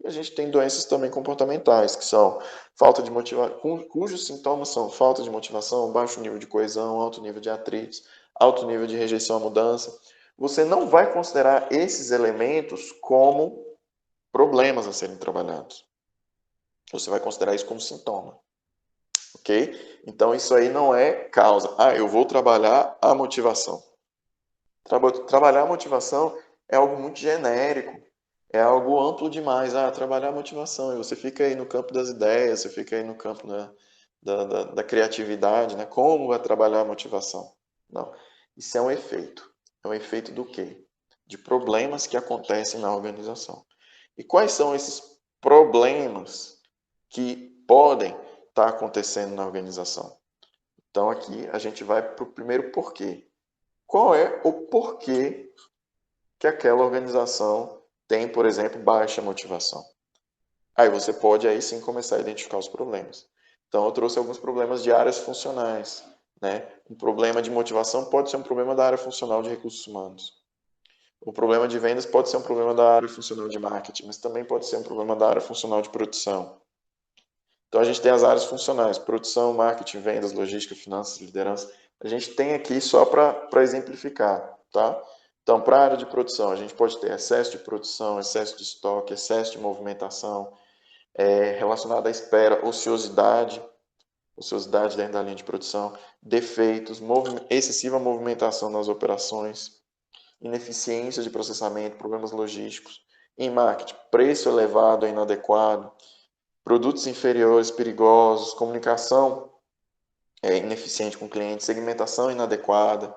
E a gente tem doenças também comportamentais, que são falta de motivação, cujos sintomas são falta de motivação, baixo nível de coesão, alto nível de atritos, alto nível de rejeição à mudança. Você não vai considerar esses elementos como problemas a serem trabalhados. Você vai considerar isso como sintoma. Ok? Então, isso aí não é causa. Eu vou trabalhar a motivação. Trabalhar a motivação é algo muito genérico. É algo amplo demais. Trabalhar a motivação. E você fica aí no campo das ideias, você fica aí no campo da criatividade, né? Como vai trabalhar a motivação? Não. Isso é um efeito. É um efeito do quê? De problemas que acontecem na organização. E quais são esses problemas que podem estar acontecendo na organização? Então, aqui a gente vai para o primeiro porquê. Qual é o porquê que aquela organização tem, por exemplo, baixa motivação? Aí você pode aí sim começar a identificar os problemas. Então, eu trouxe alguns problemas de áreas funcionais, né? Um problema de motivação pode ser um problema da área funcional de recursos humanos. O problema de vendas pode ser um problema da área funcional de marketing, mas também pode ser um problema da área funcional de produção. Então, a gente tem as áreas funcionais: produção, marketing, vendas, logística, finanças, liderança. A gente tem aqui só para exemplificar, tá? Então, para a área de produção, a gente pode ter excesso de produção, excesso de estoque, excesso de movimentação, relacionado à espera, ociosidade dentro da linha de produção, defeitos, excessiva movimentação nas operações, ineficiência de processamento, problemas logísticos. Em marketing, preço elevado ou inadequado, produtos inferiores perigosos, comunicação ineficiente com o cliente, segmentação inadequada.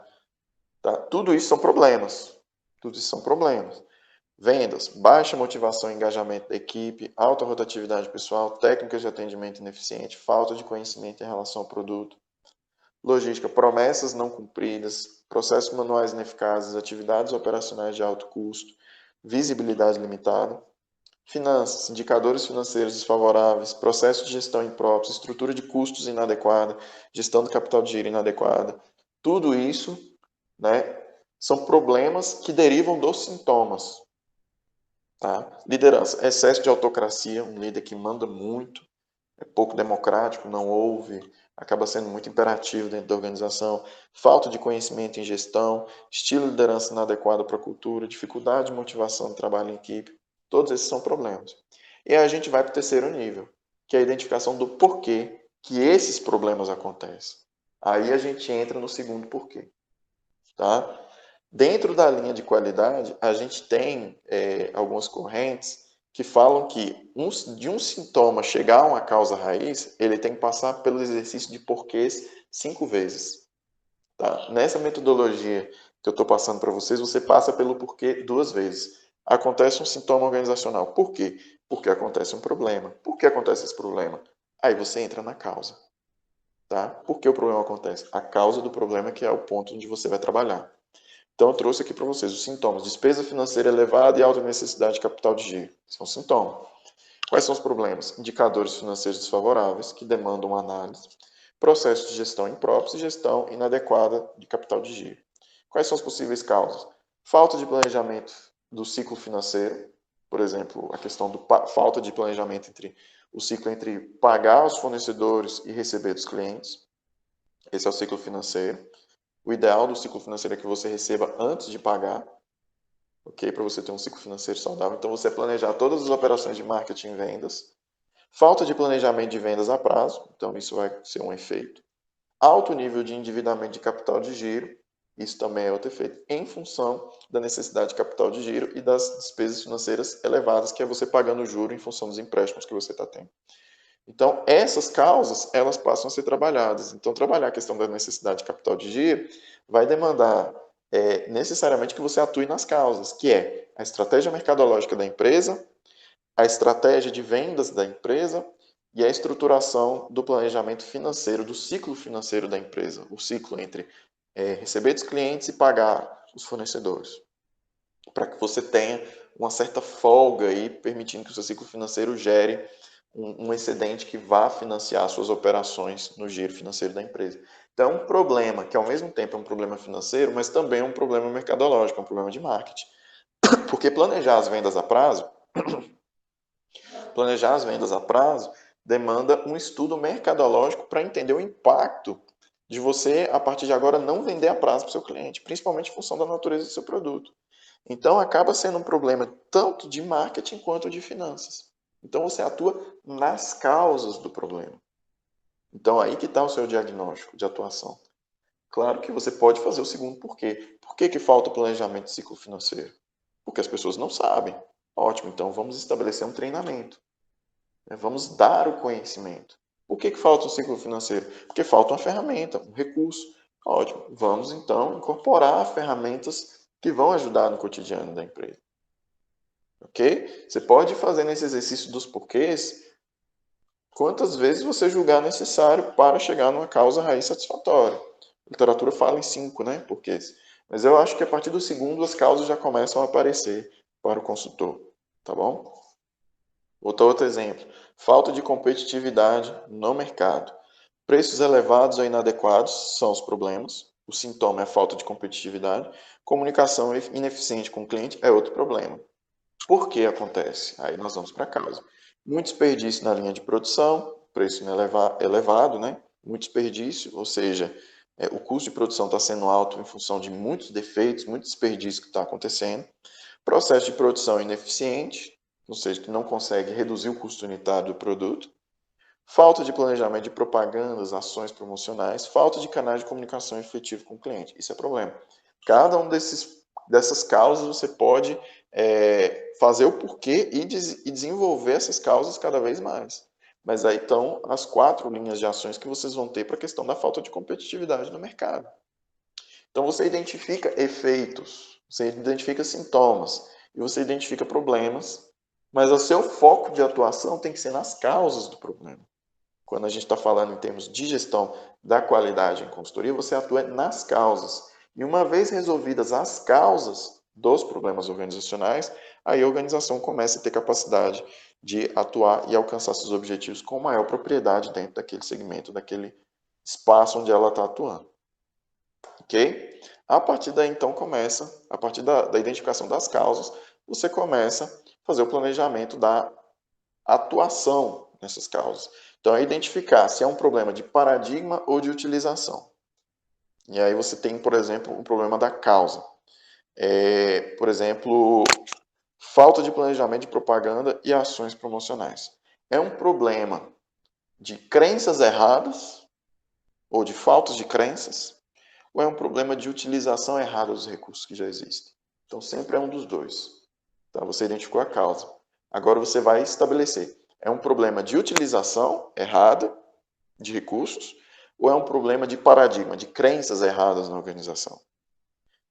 Tá? Tudo isso são problemas. Tudo isso são problemas. Vendas, baixa motivação e engajamento da equipe, alta rotatividade pessoal, técnicas de atendimento ineficiente, falta de conhecimento em relação ao produto. Logística, promessas não cumpridas, processos manuais ineficazes, atividades operacionais de alto custo, visibilidade limitada. Finanças, indicadores financeiros desfavoráveis, processo de gestão impróprios, estrutura de custos inadequada, gestão do capital de giro inadequada. Tudo isso, né, são problemas que derivam dos sintomas. Tá? Liderança, excesso de autocracia, um líder que manda muito, é pouco democrático, não ouve, acaba sendo muito imperativo dentro da organização, falta de conhecimento em gestão, estilo de liderança inadequado para a cultura, dificuldade de motivação do trabalho em equipe. Todos esses são problemas. E aí a gente vai para o terceiro nível, que é a identificação do porquê que esses problemas acontecem. Aí a gente entra no segundo porquê. Tá? Dentro da linha de qualidade, a gente tem algumas correntes que falam que de um sintoma chegar a uma causa raiz, ele tem que passar pelo exercício de porquês 5 vezes. Tá? Nessa metodologia que eu estou passando para vocês, você passa pelo porquê 2 vezes. Acontece um sintoma organizacional. Por quê? Porque acontece um problema. Por que acontece esse problema? Aí você entra na causa. Tá? Por que o problema acontece? A causa do problema que é o ponto onde você vai trabalhar. Então, eu trouxe aqui para vocês os sintomas: despesa financeira elevada e alta necessidade de capital de giro. Esse é um sintoma. Quais são os problemas? Indicadores financeiros desfavoráveis, que demandam análise. Processos de gestão impróprios e gestão inadequada de capital de giro. Quais são as possíveis causas? Falta de planejamento do ciclo financeiro. Por exemplo, a questão da falta de planejamento entre o ciclo entre pagar os fornecedores e receber dos clientes. Esse é o ciclo financeiro. O ideal do ciclo financeiro é que você receba antes de pagar, ok? Para você ter um ciclo financeiro saudável. Então, você planejar todas as operações de marketing e vendas. Falta de planejamento de vendas a prazo, então isso vai ser um efeito. Alto nível de endividamento de capital de giro, isso também é outro efeito, em função da necessidade de capital de giro e das despesas financeiras elevadas, que é você pagando o juro em função dos empréstimos que você está tendo. Então, essas causas, elas passam a ser trabalhadas. Então, trabalhar a questão da necessidade de capital de giro vai demandar necessariamente que você atue nas causas, que é a estratégia mercadológica da empresa, a estratégia de vendas da empresa e a estruturação do planejamento financeiro, do ciclo financeiro da empresa, o ciclo entre receber dos clientes e pagar os fornecedores, para que você tenha uma certa folga aí, permitindo que o seu ciclo financeiro gere um excedente que vá financiar suas operações no giro financeiro da empresa. Então, é um problema que, ao mesmo tempo, é um problema financeiro, mas também é um problema mercadológico, é um problema de marketing. Porque planejar as vendas a prazo demanda um estudo mercadológico para entender o impacto de você, a partir de agora, não vender a prazo para o seu cliente, principalmente em função da natureza do seu produto. Então, acaba sendo um problema tanto de marketing quanto de finanças. Então, você atua nas causas do problema. Então, aí que está o seu diagnóstico de atuação. Claro que você pode fazer o segundo porquê. Por que falta o planejamento de ciclo financeiro? Porque as pessoas não sabem. Ótimo, então vamos estabelecer um treinamento. Vamos dar o conhecimento. Por que falta o ciclo financeiro? Porque falta uma ferramenta, um recurso. Ótimo, vamos então incorporar ferramentas que vão ajudar no cotidiano da empresa. Ok? Você pode fazer nesse exercício dos porquês quantas vezes você julgar necessário para chegar numa causa raiz satisfatória. A literatura fala em 5, né, porquês. Mas eu acho que a partir do segundo as causas já começam a aparecer para o consultor, tá bom? Outro exemplo, falta de competitividade no mercado. Preços elevados ou inadequados são os problemas. O sintoma é a falta de competitividade. Comunicação ineficiente com o cliente é outro problema. Por que acontece? Aí nós vamos para a causa. Muito desperdício na linha de produção, preço elevado, né? Muito desperdício, ou seja, o custo de produção está sendo alto em função de muitos defeitos, muito desperdício que está acontecendo. Processo de produção ineficiente, ou seja, que não consegue reduzir o custo unitário do produto. Falta de planejamento de propagandas, ações promocionais, falta de canais de comunicação efetivo com o cliente. Isso é problema. Cada um dessas causas você pode fazer o porquê e desenvolver essas causas cada vez mais. Mas aí estão as 4 linhas de ações que vocês vão ter para a questão da falta de competitividade no mercado. Então você identifica efeitos, você identifica sintomas e você identifica problemas, mas o seu foco de atuação tem que ser nas causas do problema. Quando a gente está falando em termos de gestão da qualidade em consultoria, você atua nas causas. E uma vez resolvidas as causas dos problemas organizacionais, aí a organização começa a ter capacidade de atuar e alcançar seus objetivos com maior propriedade dentro daquele segmento, daquele espaço onde ela está atuando. Ok? A partir daí, então, a partir da identificação das causas, você começa a fazer o planejamento da atuação nessas causas. Então, é identificar se é um problema de paradigma ou de utilização. E aí você tem, por exemplo, um problema da causa. Por exemplo, falta de planejamento de propaganda e ações promocionais. É um problema de crenças erradas ou de faltas de crenças, ou é um problema de utilização errada dos recursos que já existem? Então, sempre é um dos dois. Tá? Você identificou a causa. Agora você vai estabelecer, é um problema de utilização errada de recursos ou é um problema de paradigma, de crenças erradas na organização?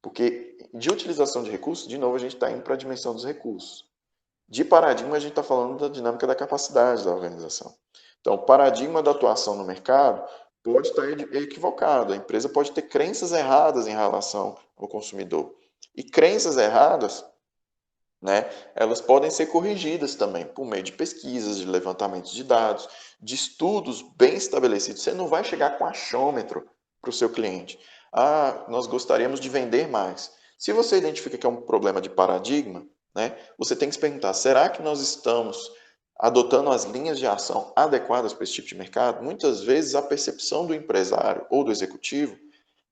Porque de utilização de recursos, de novo, a gente está indo para a dimensão dos recursos. De paradigma, a gente está falando da dinâmica da capacidade da organização. Então, o paradigma da atuação no mercado pode estar equivocado. A empresa pode ter crenças erradas em relação ao consumidor. E crenças erradas, né, elas podem ser corrigidas também por meio de pesquisas, de levantamentos de dados, de estudos bem estabelecidos. Você não vai chegar com achômetro para o seu cliente. Ah, nós gostaríamos de vender mais. Se você identifica que é um problema de paradigma, né, você tem que se perguntar, será que nós estamos adotando as linhas de ação adequadas para esse tipo de mercado? Muitas vezes a percepção do empresário ou do executivo,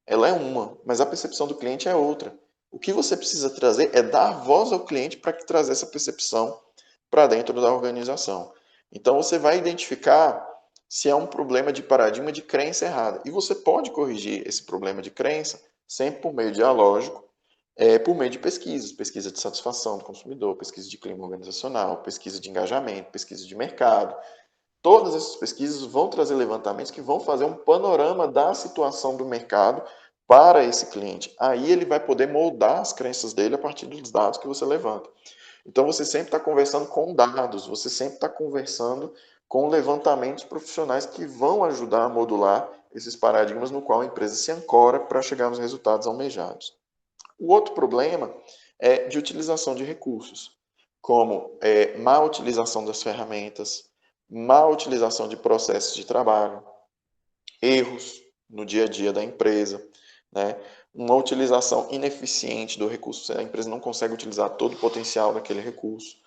ela é uma, mas a percepção do cliente é outra. O que você precisa trazer é dar voz ao cliente para que trazer essa percepção para dentro da organização. Então você vai identificar se é um problema de paradigma de crença errada. E você pode corrigir esse problema de crença sempre por meio dialógico, por meio de pesquisas, pesquisa de satisfação do consumidor, pesquisa de clima organizacional, pesquisa de engajamento, pesquisa de mercado. Todas essas pesquisas vão trazer levantamentos que vão fazer um panorama da situação do mercado para esse cliente. Aí ele vai poder moldar as crenças dele a partir dos dados que você levanta. Então, você sempre está conversando com dados, você sempre está conversando com levantamentos profissionais que vão ajudar a modular esses paradigmas no qual a empresa se ancora para chegar nos resultados almejados. O outro problema é de utilização de recursos, como má utilização das ferramentas, má utilização de processos de trabalho, erros no dia a dia da empresa, né? Uma utilização ineficiente do recurso, a empresa não consegue utilizar todo o potencial daquele recurso,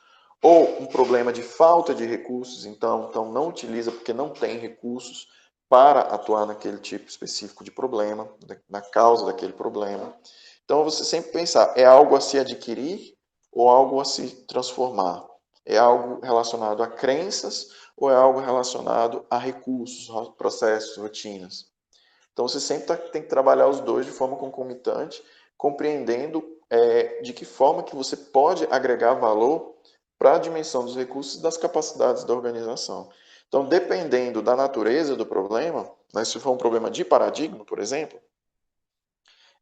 ou um problema de falta de recursos, então não utiliza porque não tem recursos para atuar naquele tipo específico de problema, na causa daquele problema. Então, você sempre pensar, é algo a se adquirir ou algo a se transformar? É algo relacionado a crenças ou é algo relacionado a recursos, processos, rotinas? Então, você sempre tem que trabalhar os dois de forma concomitante, compreendendo de que forma que você pode agregar valor para a dimensão dos recursos e das capacidades da organização. Então, dependendo da natureza do problema, né, se for um problema de paradigma, por exemplo,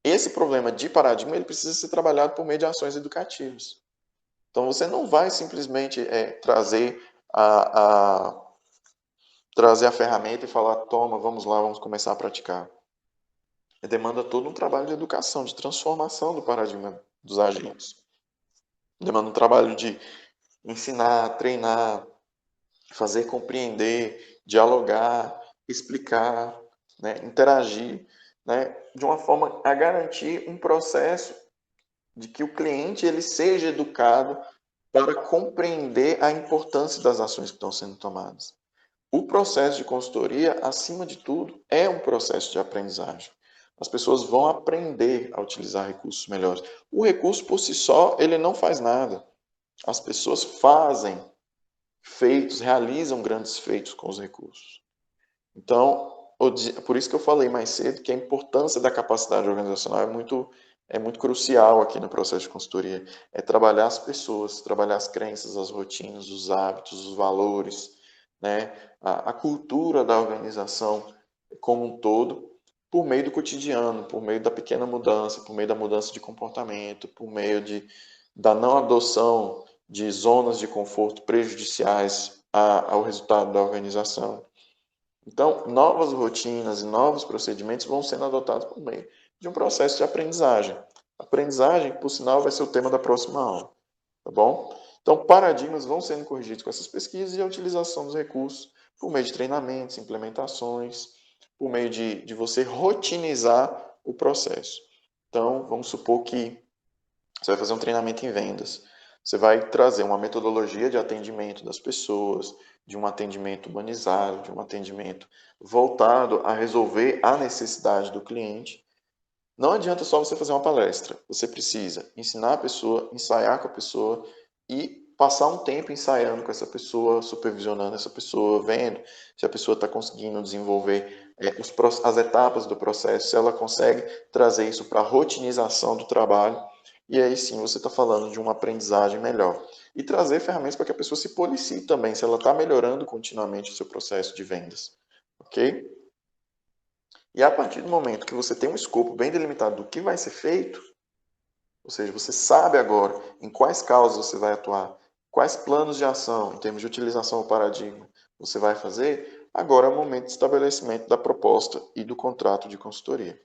esse problema de paradigma ele precisa ser trabalhado por meio de ações educativas. Então, você não vai simplesmente trazer a ferramenta e falar, toma, vamos lá, vamos começar a praticar. Demanda todo um trabalho de educação, de transformação do paradigma dos agentes. Demanda um trabalho de ensinar, treinar, fazer compreender, dialogar, explicar, né, interagir, né, de uma forma a garantir um processo de que o cliente ele seja educado para compreender a importância das ações que estão sendo tomadas. O processo de consultoria, acima de tudo, é um processo de aprendizagem. As pessoas vão aprender a utilizar recursos melhores. O recurso por si só, ele não faz nada. As pessoas fazem feitos, realizam grandes feitos com os recursos. Então, por isso que eu falei mais cedo que a importância da capacidade organizacional é muito crucial aqui no processo de consultoria. É trabalhar as pessoas, trabalhar as crenças, as rotinas, os hábitos, os valores, né? A cultura da organização como um todo, por meio do cotidiano, por meio da pequena mudança, por meio da mudança de comportamento, por meio da não adoção de zonas de conforto prejudiciais ao resultado da organização. Então, novas rotinas e novos procedimentos vão sendo adotados por meio de um processo de aprendizagem. Aprendizagem, por sinal, vai ser o tema da próxima aula, tá bom? Então, paradigmas vão sendo corrigidos com essas pesquisas e a utilização dos recursos por meio de treinamentos, implementações, por meio de você rotinizar o processo. Então, vamos supor que você vai fazer um treinamento em vendas. Você vai trazer uma metodologia de atendimento das pessoas, de um atendimento humanizado, de um atendimento voltado a resolver a necessidade do cliente. Não adianta só você fazer uma palestra. Você precisa ensinar a pessoa, ensaiar com a pessoa e passar um tempo ensaiando com essa pessoa, supervisionando essa pessoa, vendo se a pessoa está conseguindo desenvolver as etapas do processo, se ela consegue trazer isso para a rotinização do trabalho. E aí sim você está falando de uma aprendizagem melhor. E trazer ferramentas para que a pessoa se policie também, se ela está melhorando continuamente o seu processo de vendas. Ok? E a partir do momento que você tem um escopo bem delimitado do que vai ser feito, ou seja, você sabe agora em quais causas você vai atuar, quais planos de ação, em termos de utilização do paradigma, você vai fazer, agora é o momento de estabelecimento da proposta e do contrato de consultoria.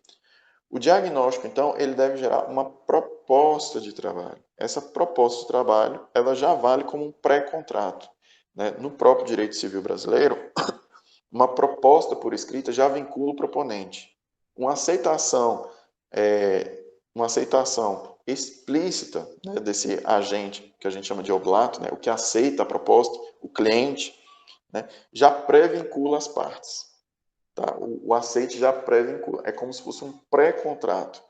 O diagnóstico, então, ele deve gerar uma proposta de trabalho. Essa proposta de trabalho, ela já vale como um pré-contrato, né? No próprio direito civil brasileiro, uma proposta por escrita já vincula o proponente. Uma aceitação, uma aceitação explícita, né, desse agente, que a gente chama de oblato, né, o que aceita a proposta, o cliente, né, já pré-vincula as partes. Tá? O aceite já pré-vincula, é como se fosse um pré-contrato.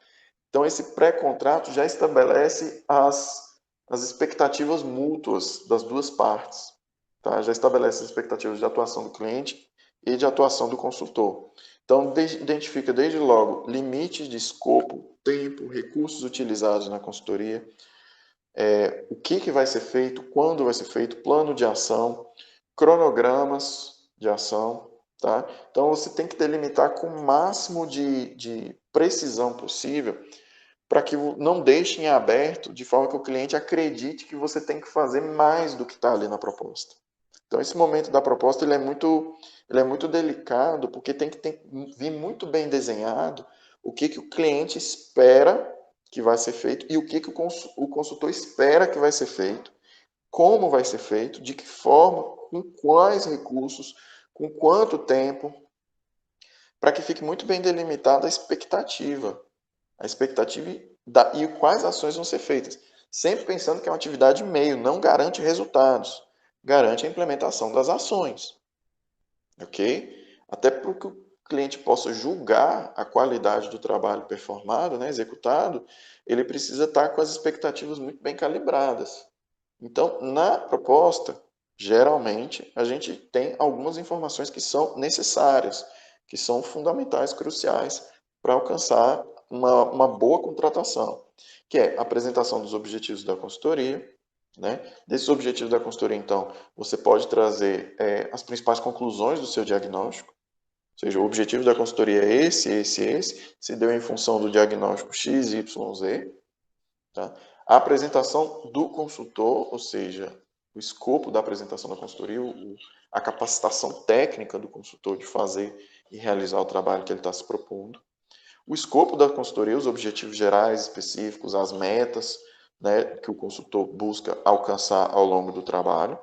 Então, esse pré-contrato já estabelece as expectativas mútuas das duas partes. Tá? Já estabelece as expectativas de atuação do cliente e de atuação do consultor. Então, identifica desde logo limites de escopo, tempo, recursos utilizados na consultoria, o que vai ser feito, quando vai ser feito, plano de ação, cronogramas de ação. Tá? Então, você tem que delimitar com o máximo de precisão possível para que não deixe em aberto, de forma que o cliente acredite que você tem que fazer mais do que está ali na proposta. Então, esse momento da proposta ele é muito delicado, porque tem que vir muito bem desenhado o que o cliente espera que vai ser feito e o que o consultor espera que vai ser feito, como vai ser feito, de que forma, com quais recursos, com quanto tempo, para que fique muito bem delimitada a expectativa e quais ações vão ser feitas. Sempre pensando que é uma atividade meio, não garante resultados, garante a implementação das ações, ok? Até para que o cliente possa julgar a qualidade do trabalho performado, né, executado, ele precisa estar com as expectativas muito bem calibradas. Então, na proposta, geralmente, a gente tem algumas informações que são necessárias, que são fundamentais, cruciais, para alcançar uma boa contratação, que é a apresentação dos objetivos da consultoria, né? Desses objetivos da consultoria, então, você pode trazer as principais conclusões do seu diagnóstico, ou seja, o objetivo da consultoria é esse, se deu em função do diagnóstico X, Y, Z, tá? A apresentação do consultor, ou seja, o escopo da apresentação da consultoria, a capacitação técnica do consultor de fazer e realizar o trabalho que ele está se propondo. O escopo da consultoria, os objetivos gerais específicos, as metas, né, que o consultor busca alcançar ao longo do trabalho.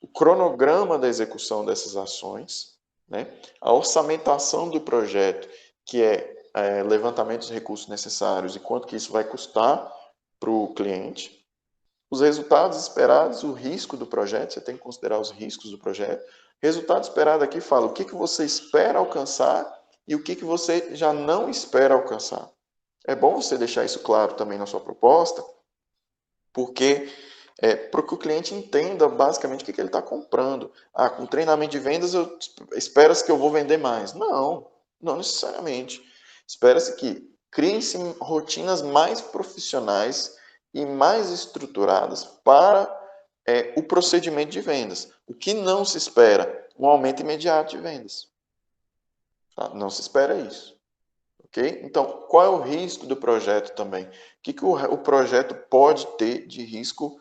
O cronograma da execução dessas ações, né, a orçamentação do projeto, que é levantamento dos recursos necessários e quanto que isso vai custar para o cliente, os resultados esperados, o risco do projeto, você tem que considerar os riscos do projeto. Resultado esperado aqui fala o que você espera alcançar e o que você já não espera alcançar. É bom você deixar isso claro também na sua proposta, porque para que o cliente entenda basicamente o que ele está comprando. Ah, com treinamento de vendas, espera-se que eu vou vender mais. Não, não necessariamente. Espera-se que criem-se rotinas mais profissionais e mais estruturadas para o procedimento de vendas. O que não se espera? Um aumento imediato de vendas. Tá? Não se espera isso. Okay? Então, qual é o risco do projeto também? O que o projeto pode ter de risco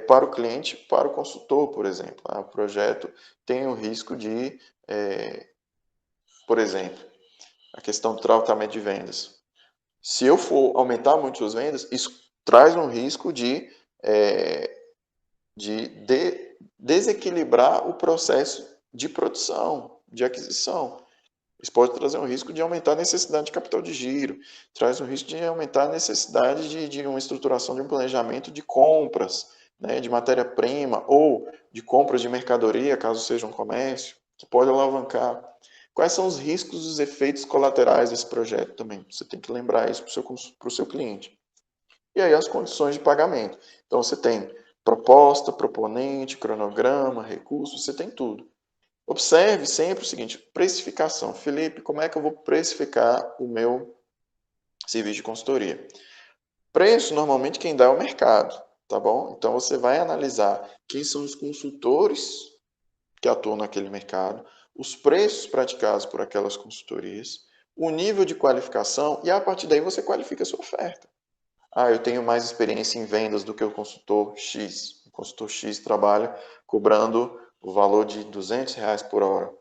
para o cliente, para o consultor, por exemplo? O projeto tem o risco de, por exemplo, a questão do tratamento de vendas. Se eu for aumentar muito as vendas, isso traz um risco de desequilibrar o processo de produção, de aquisição. Isso pode trazer um risco de aumentar a necessidade de capital de giro, traz um risco de aumentar a necessidade de uma estruturação de um planejamento de compras, né, de matéria-prima ou de compras de mercadoria, caso seja um comércio, que pode alavancar. Quais são os riscos e os efeitos colaterais desse projeto também? Você tem que lembrar isso para o seu cliente. E aí as condições de pagamento. Então você tem proposta, proponente, cronograma, recursos, você tem tudo. Observe sempre o seguinte, precificação. Felipe, como é que eu vou precificar o meu serviço de consultoria? Preço, normalmente, quem dá é o mercado, tá bom? Então, você vai analisar quem são os consultores que atuam naquele mercado, os preços praticados por aquelas consultorias, o nível de qualificação e, a partir daí, você qualifica a sua oferta. Ah, eu tenho mais experiência em vendas do que o consultor X. O consultor X trabalha cobrando o valor de R$ 200 por hora.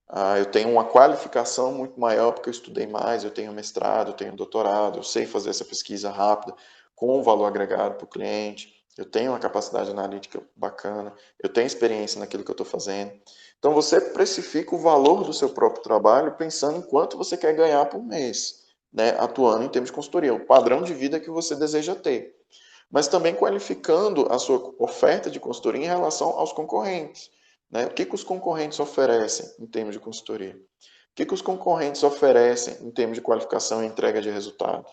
Ah, eu tenho uma qualificação muito maior porque eu estudei mais, eu tenho mestrado, eu tenho doutorado, eu sei fazer essa pesquisa rápida com valor agregado para o cliente, eu tenho uma capacidade analítica bacana, eu tenho experiência naquilo que eu estou fazendo. Então você precifica o valor do seu próprio trabalho pensando em quanto você quer ganhar por mês, né, atuando em termos de consultoria, o padrão de vida que você deseja ter. Mas também qualificando a sua oferta de consultoria em relação aos concorrentes. Né? O que os concorrentes oferecem em termos de consultoria? O que os concorrentes oferecem em termos de qualificação e entrega de resultado?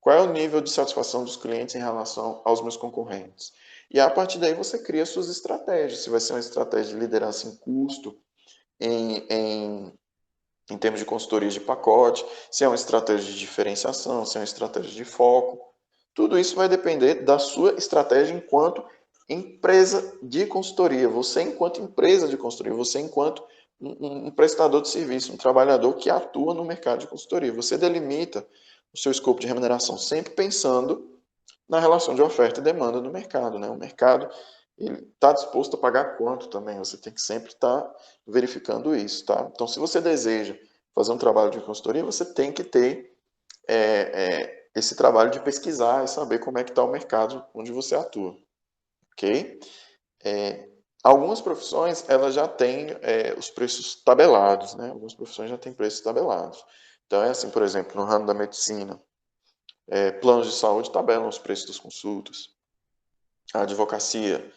Qual é o nível de satisfação dos clientes em relação aos meus concorrentes? E a partir daí você cria suas estratégias. Se vai ser uma estratégia de liderança em custo, em termos de consultoria de pacote, se é uma estratégia de diferenciação, se é uma estratégia de foco. Tudo isso vai depender da sua estratégia enquanto empresa de consultoria. Você enquanto empresa de consultoria, você enquanto um prestador de serviço, um trabalhador que atua no mercado de consultoria. Você delimita o seu escopo de remuneração, sempre pensando na relação de oferta e demanda do mercado, né? O mercado está disposto a pagar quanto também, você tem que sempre estar verificando isso, tá? Então, se você deseja fazer um trabalho de consultoria, você tem que ter esse trabalho de pesquisar e saber como é que está o mercado onde você atua, ok? Algumas profissões, elas já têm os preços tabelados, né? Algumas profissões já têm preços tabelados. Então, é assim, por exemplo, no ramo da medicina, planos de saúde tabelam os preços das consultas. A advocacia,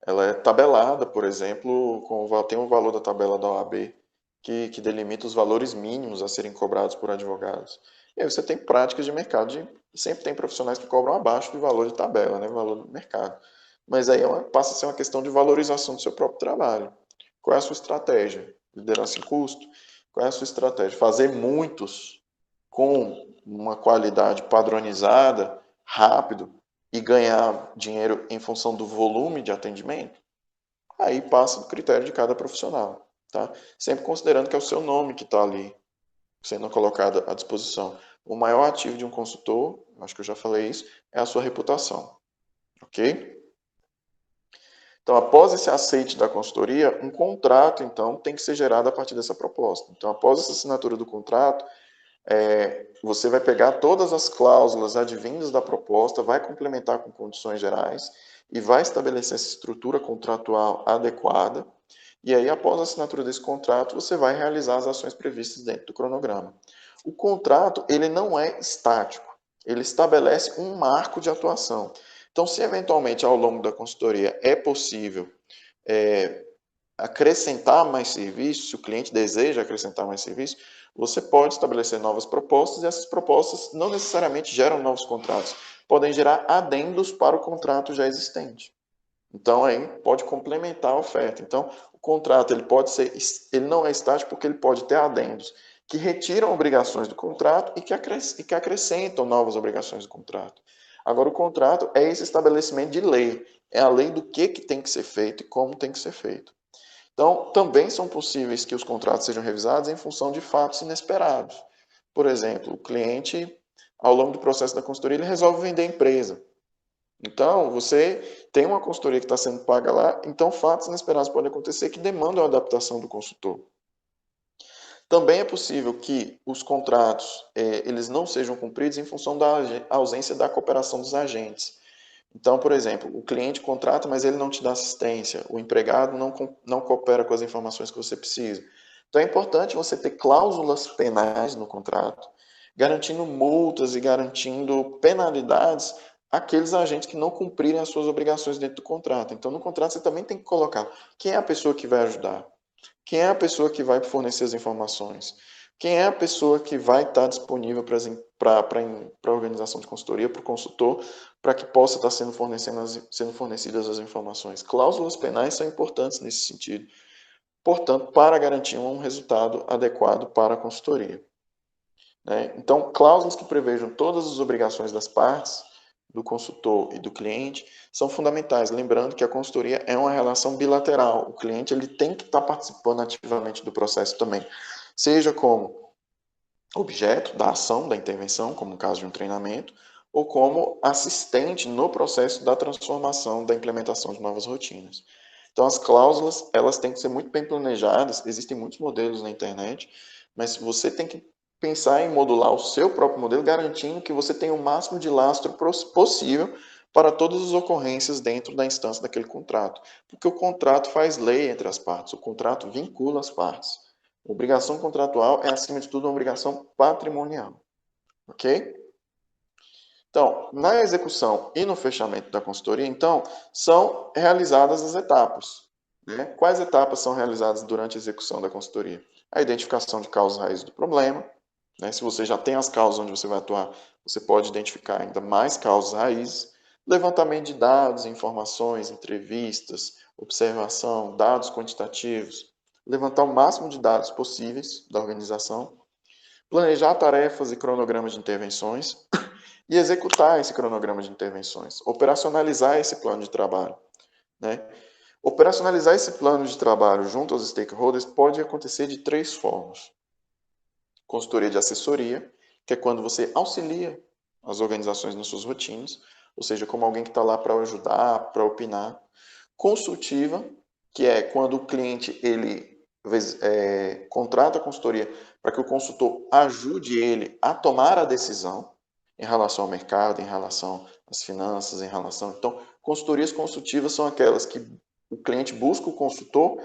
ela é tabelada, por exemplo, tem um valor da tabela da OAB que delimita os valores mínimos a serem cobrados por advogados. E aí você tem práticas de mercado, sempre tem profissionais que cobram abaixo do valor de tabela, né, valor do mercado. Mas aí passa a ser uma questão de valorização do seu próprio trabalho. Qual é a sua estratégia? Liderança em custo? Qual é a sua estratégia? Fazer muitos com uma qualidade padronizada, rápido, e ganhar dinheiro em função do volume de atendimento? Aí passa do critério de cada profissional, tá? Sempre considerando que é o seu nome que está ali sendo colocado à disposição. O maior ativo de um consultor, acho que eu já falei isso, é a sua reputação, ok? Então, após esse aceite da consultoria, um contrato, então, tem que ser gerado a partir dessa proposta. Então, após essa assinatura do contrato, você vai pegar todas as cláusulas advindas da proposta, vai complementar com condições gerais e vai estabelecer essa estrutura contratual adequada. E aí, após a assinatura desse contrato, você vai realizar as ações previstas dentro do cronograma. O contrato, ele não é estático, ele estabelece um marco de atuação. Então, se eventualmente ao longo da consultoria é possível acrescentar mais serviços, se o cliente deseja acrescentar mais serviços, você pode estabelecer novas propostas e essas propostas não necessariamente geram novos contratos, podem gerar adendos para o contrato já existente. Então aí pode complementar a oferta. Então o contrato ele não é estático porque ele pode ter adendos que retiram obrigações do contrato e que acrescentam novas obrigações do contrato. Agora o contrato é esse estabelecimento de lei, é a lei do que tem que ser feito e como tem que ser feito. Então, também são possíveis que os contratos sejam revisados em função de fatos inesperados. Por exemplo, o cliente, ao longo do processo da consultoria, ele resolve vender a empresa. Então, você tem uma consultoria que está sendo paga lá, então fatos inesperados podem acontecer que demandam a adaptação do consultor. Também é possível que os contratos eles não sejam cumpridos em função da ausência da cooperação dos agentes. Então, por exemplo, o cliente contrata, mas ele não te dá assistência, o empregado não coopera com as informações que você precisa. Então, é importante você ter cláusulas penais no contrato, garantindo multas e garantindo penalidades àqueles agentes que não cumprirem as suas obrigações dentro do contrato. Então, no contrato, você também tem que colocar quem é a pessoa que vai ajudar, quem é a pessoa que vai fornecer as informações, quem é a pessoa que vai estar disponível para a organização de consultoria, para o consultor, para que possa estar sendo fornecidas as informações. Cláusulas penais são importantes nesse sentido, portanto, para garantir um resultado adequado para a consultoria. Né? Então, cláusulas que prevejam todas as obrigações das partes, do consultor e do cliente, são fundamentais. Lembrando que a consultoria é uma relação bilateral. O cliente ele tem que estar participando ativamente do processo também, seja como objeto da ação, da intervenção, como no caso de um treinamento, ou como assistente no processo da transformação, da implementação de novas rotinas. Então, as cláusulas, elas têm que ser muito bem planejadas, existem muitos modelos na internet, mas você tem que pensar em modular o seu próprio modelo, garantindo que você tenha o máximo de lastro possível para todas as ocorrências dentro da instância daquele contrato. Porque o contrato faz lei entre as partes, o contrato vincula as partes. Obrigação contratual é, acima de tudo, uma obrigação patrimonial. Ok? Então, na execução e no fechamento da consultoria, então, são realizadas as etapas. Né? Quais etapas são realizadas durante a execução da consultoria? A identificação de causas raízes do problema. Né? Se você já tem as causas onde você vai atuar, você pode identificar ainda mais causas raízes. Levantamento de dados, informações, entrevistas, observação, dados quantitativos. Levantar o máximo de dados possíveis da organização. Planejar tarefas e cronogramas de intervenções e executar esse cronograma de intervenções, operacionalizar esse plano de trabalho. Né? Operacionalizar esse plano de trabalho junto aos stakeholders pode acontecer de três formas. Consultoria de assessoria, que é quando você auxilia as organizações nas suas rotinas, ou seja, como alguém que está lá para ajudar, para opinar. Consultiva, que é quando o cliente ele contrata a consultoria para que o consultor ajude ele a tomar a decisão em relação ao mercado, em relação às finanças, em relação... Então, consultorias consultivas são aquelas que o cliente busca o consultor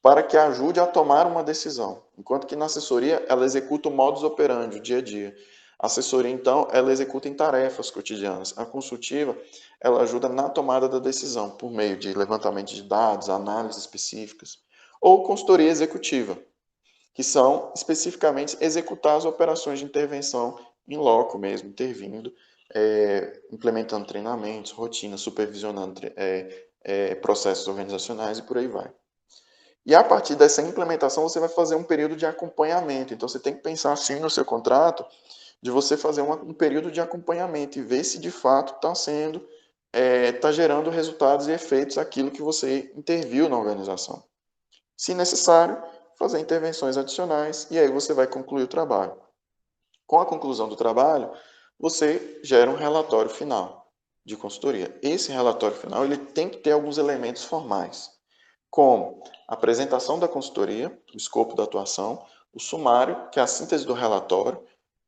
para que ajude a tomar uma decisão, enquanto que na assessoria ela executa o modus operandi, o dia a dia. A assessoria, então, ela executa em tarefas cotidianas. A consultiva, ela ajuda na tomada da decisão, por meio de levantamento de dados, análises específicas. Ou consultoria executiva, que são especificamente executar as operações de intervenção em loco mesmo, intervindo, implementando treinamentos, rotinas, supervisionando processos organizacionais e por aí vai. E a partir dessa implementação, você vai fazer um período de acompanhamento. Então, você tem que pensar assim no seu contrato, de você fazer um período de acompanhamento e ver se de fato está sendo, está gerando resultados e efeitos aquilo que você interviu na organização. Se necessário, fazer intervenções adicionais e aí você vai concluir o trabalho. Com a conclusão do trabalho, você gera um relatório final de consultoria. Esse relatório final ele tem que ter alguns elementos formais, como a apresentação da consultoria, o escopo da atuação, o sumário, que é a síntese do relatório,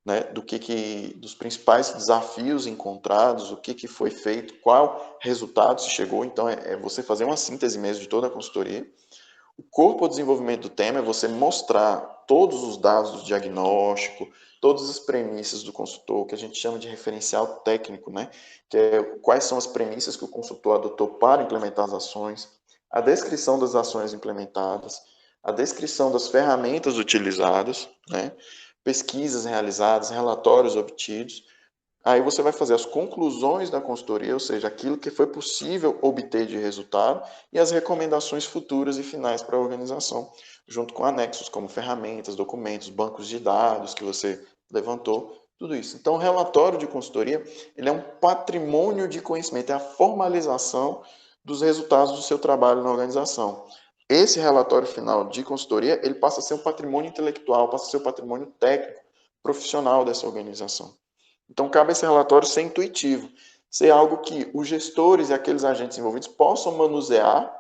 né, dos principais desafios encontrados, o que foi feito, qual resultado se chegou. Então, é você fazer uma síntese mesmo de toda a consultoria. O corpo de desenvolvimento do tema é você mostrar todos os dados do diagnóstico, todas as premissas do consultor, que a gente chama de referencial técnico, né? Que é quais são as premissas que o consultor adotou para implementar as ações, a descrição das ações implementadas, a descrição das ferramentas utilizadas, né? Pesquisas realizadas, relatórios obtidos. Aí você vai fazer as conclusões da consultoria, ou seja, aquilo que foi possível obter de resultado e as recomendações futuras e finais para a organização, junto com anexos como ferramentas, documentos, bancos de dados que você levantou, tudo isso. Então, o relatório de consultoria ele é um patrimônio de conhecimento, é a formalização dos resultados do seu trabalho na organização. Esse relatório final de consultoria, ele passa a ser um patrimônio intelectual, passa a ser um patrimônio técnico, profissional dessa organização. Então, cabe esse relatório ser intuitivo, ser algo que os gestores e aqueles agentes envolvidos possam manusear,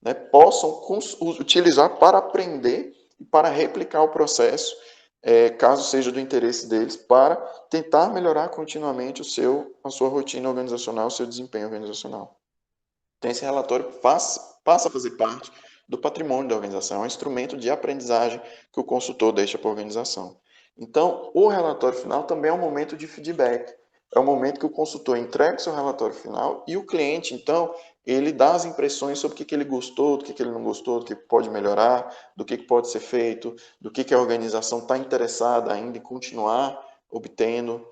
né, possam utilizar para aprender e para replicar o processo, caso seja do interesse deles, para tentar melhorar continuamente a sua rotina organizacional, o seu desempenho organizacional. Então, esse relatório passa a fazer parte do patrimônio da organização, é um instrumento de aprendizagem que o consultor deixa para a organização. Então, o relatório final também é um momento de feedback. É o momento que o consultor entrega o seu relatório final e o cliente, então, ele dá as impressões sobre o que ele gostou, do que ele não gostou, do que pode melhorar, do que pode ser feito, do que a organização está interessada ainda em continuar obtendo,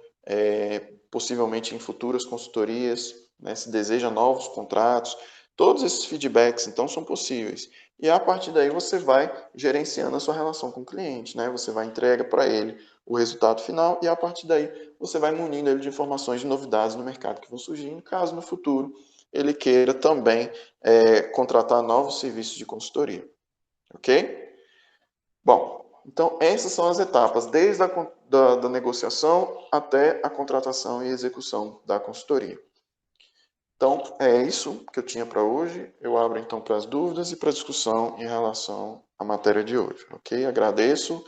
possivelmente em futuras consultorias, né, se deseja novos contratos. Todos esses feedbacks, então, são possíveis. E a partir daí você vai gerenciando a sua relação com o cliente, né? Você vai entrega para ele o resultado final e a partir daí você vai munindo ele de informações de novidades no mercado que vão surgindo, caso no futuro ele queira também contratar novos serviços de consultoria. Ok? Bom, então essas são as etapas, desde da negociação até a contratação e execução da consultoria. Então, é isso que eu tinha para hoje. Eu abro então para as dúvidas e para a discussão em relação à matéria de hoje, ok? Agradeço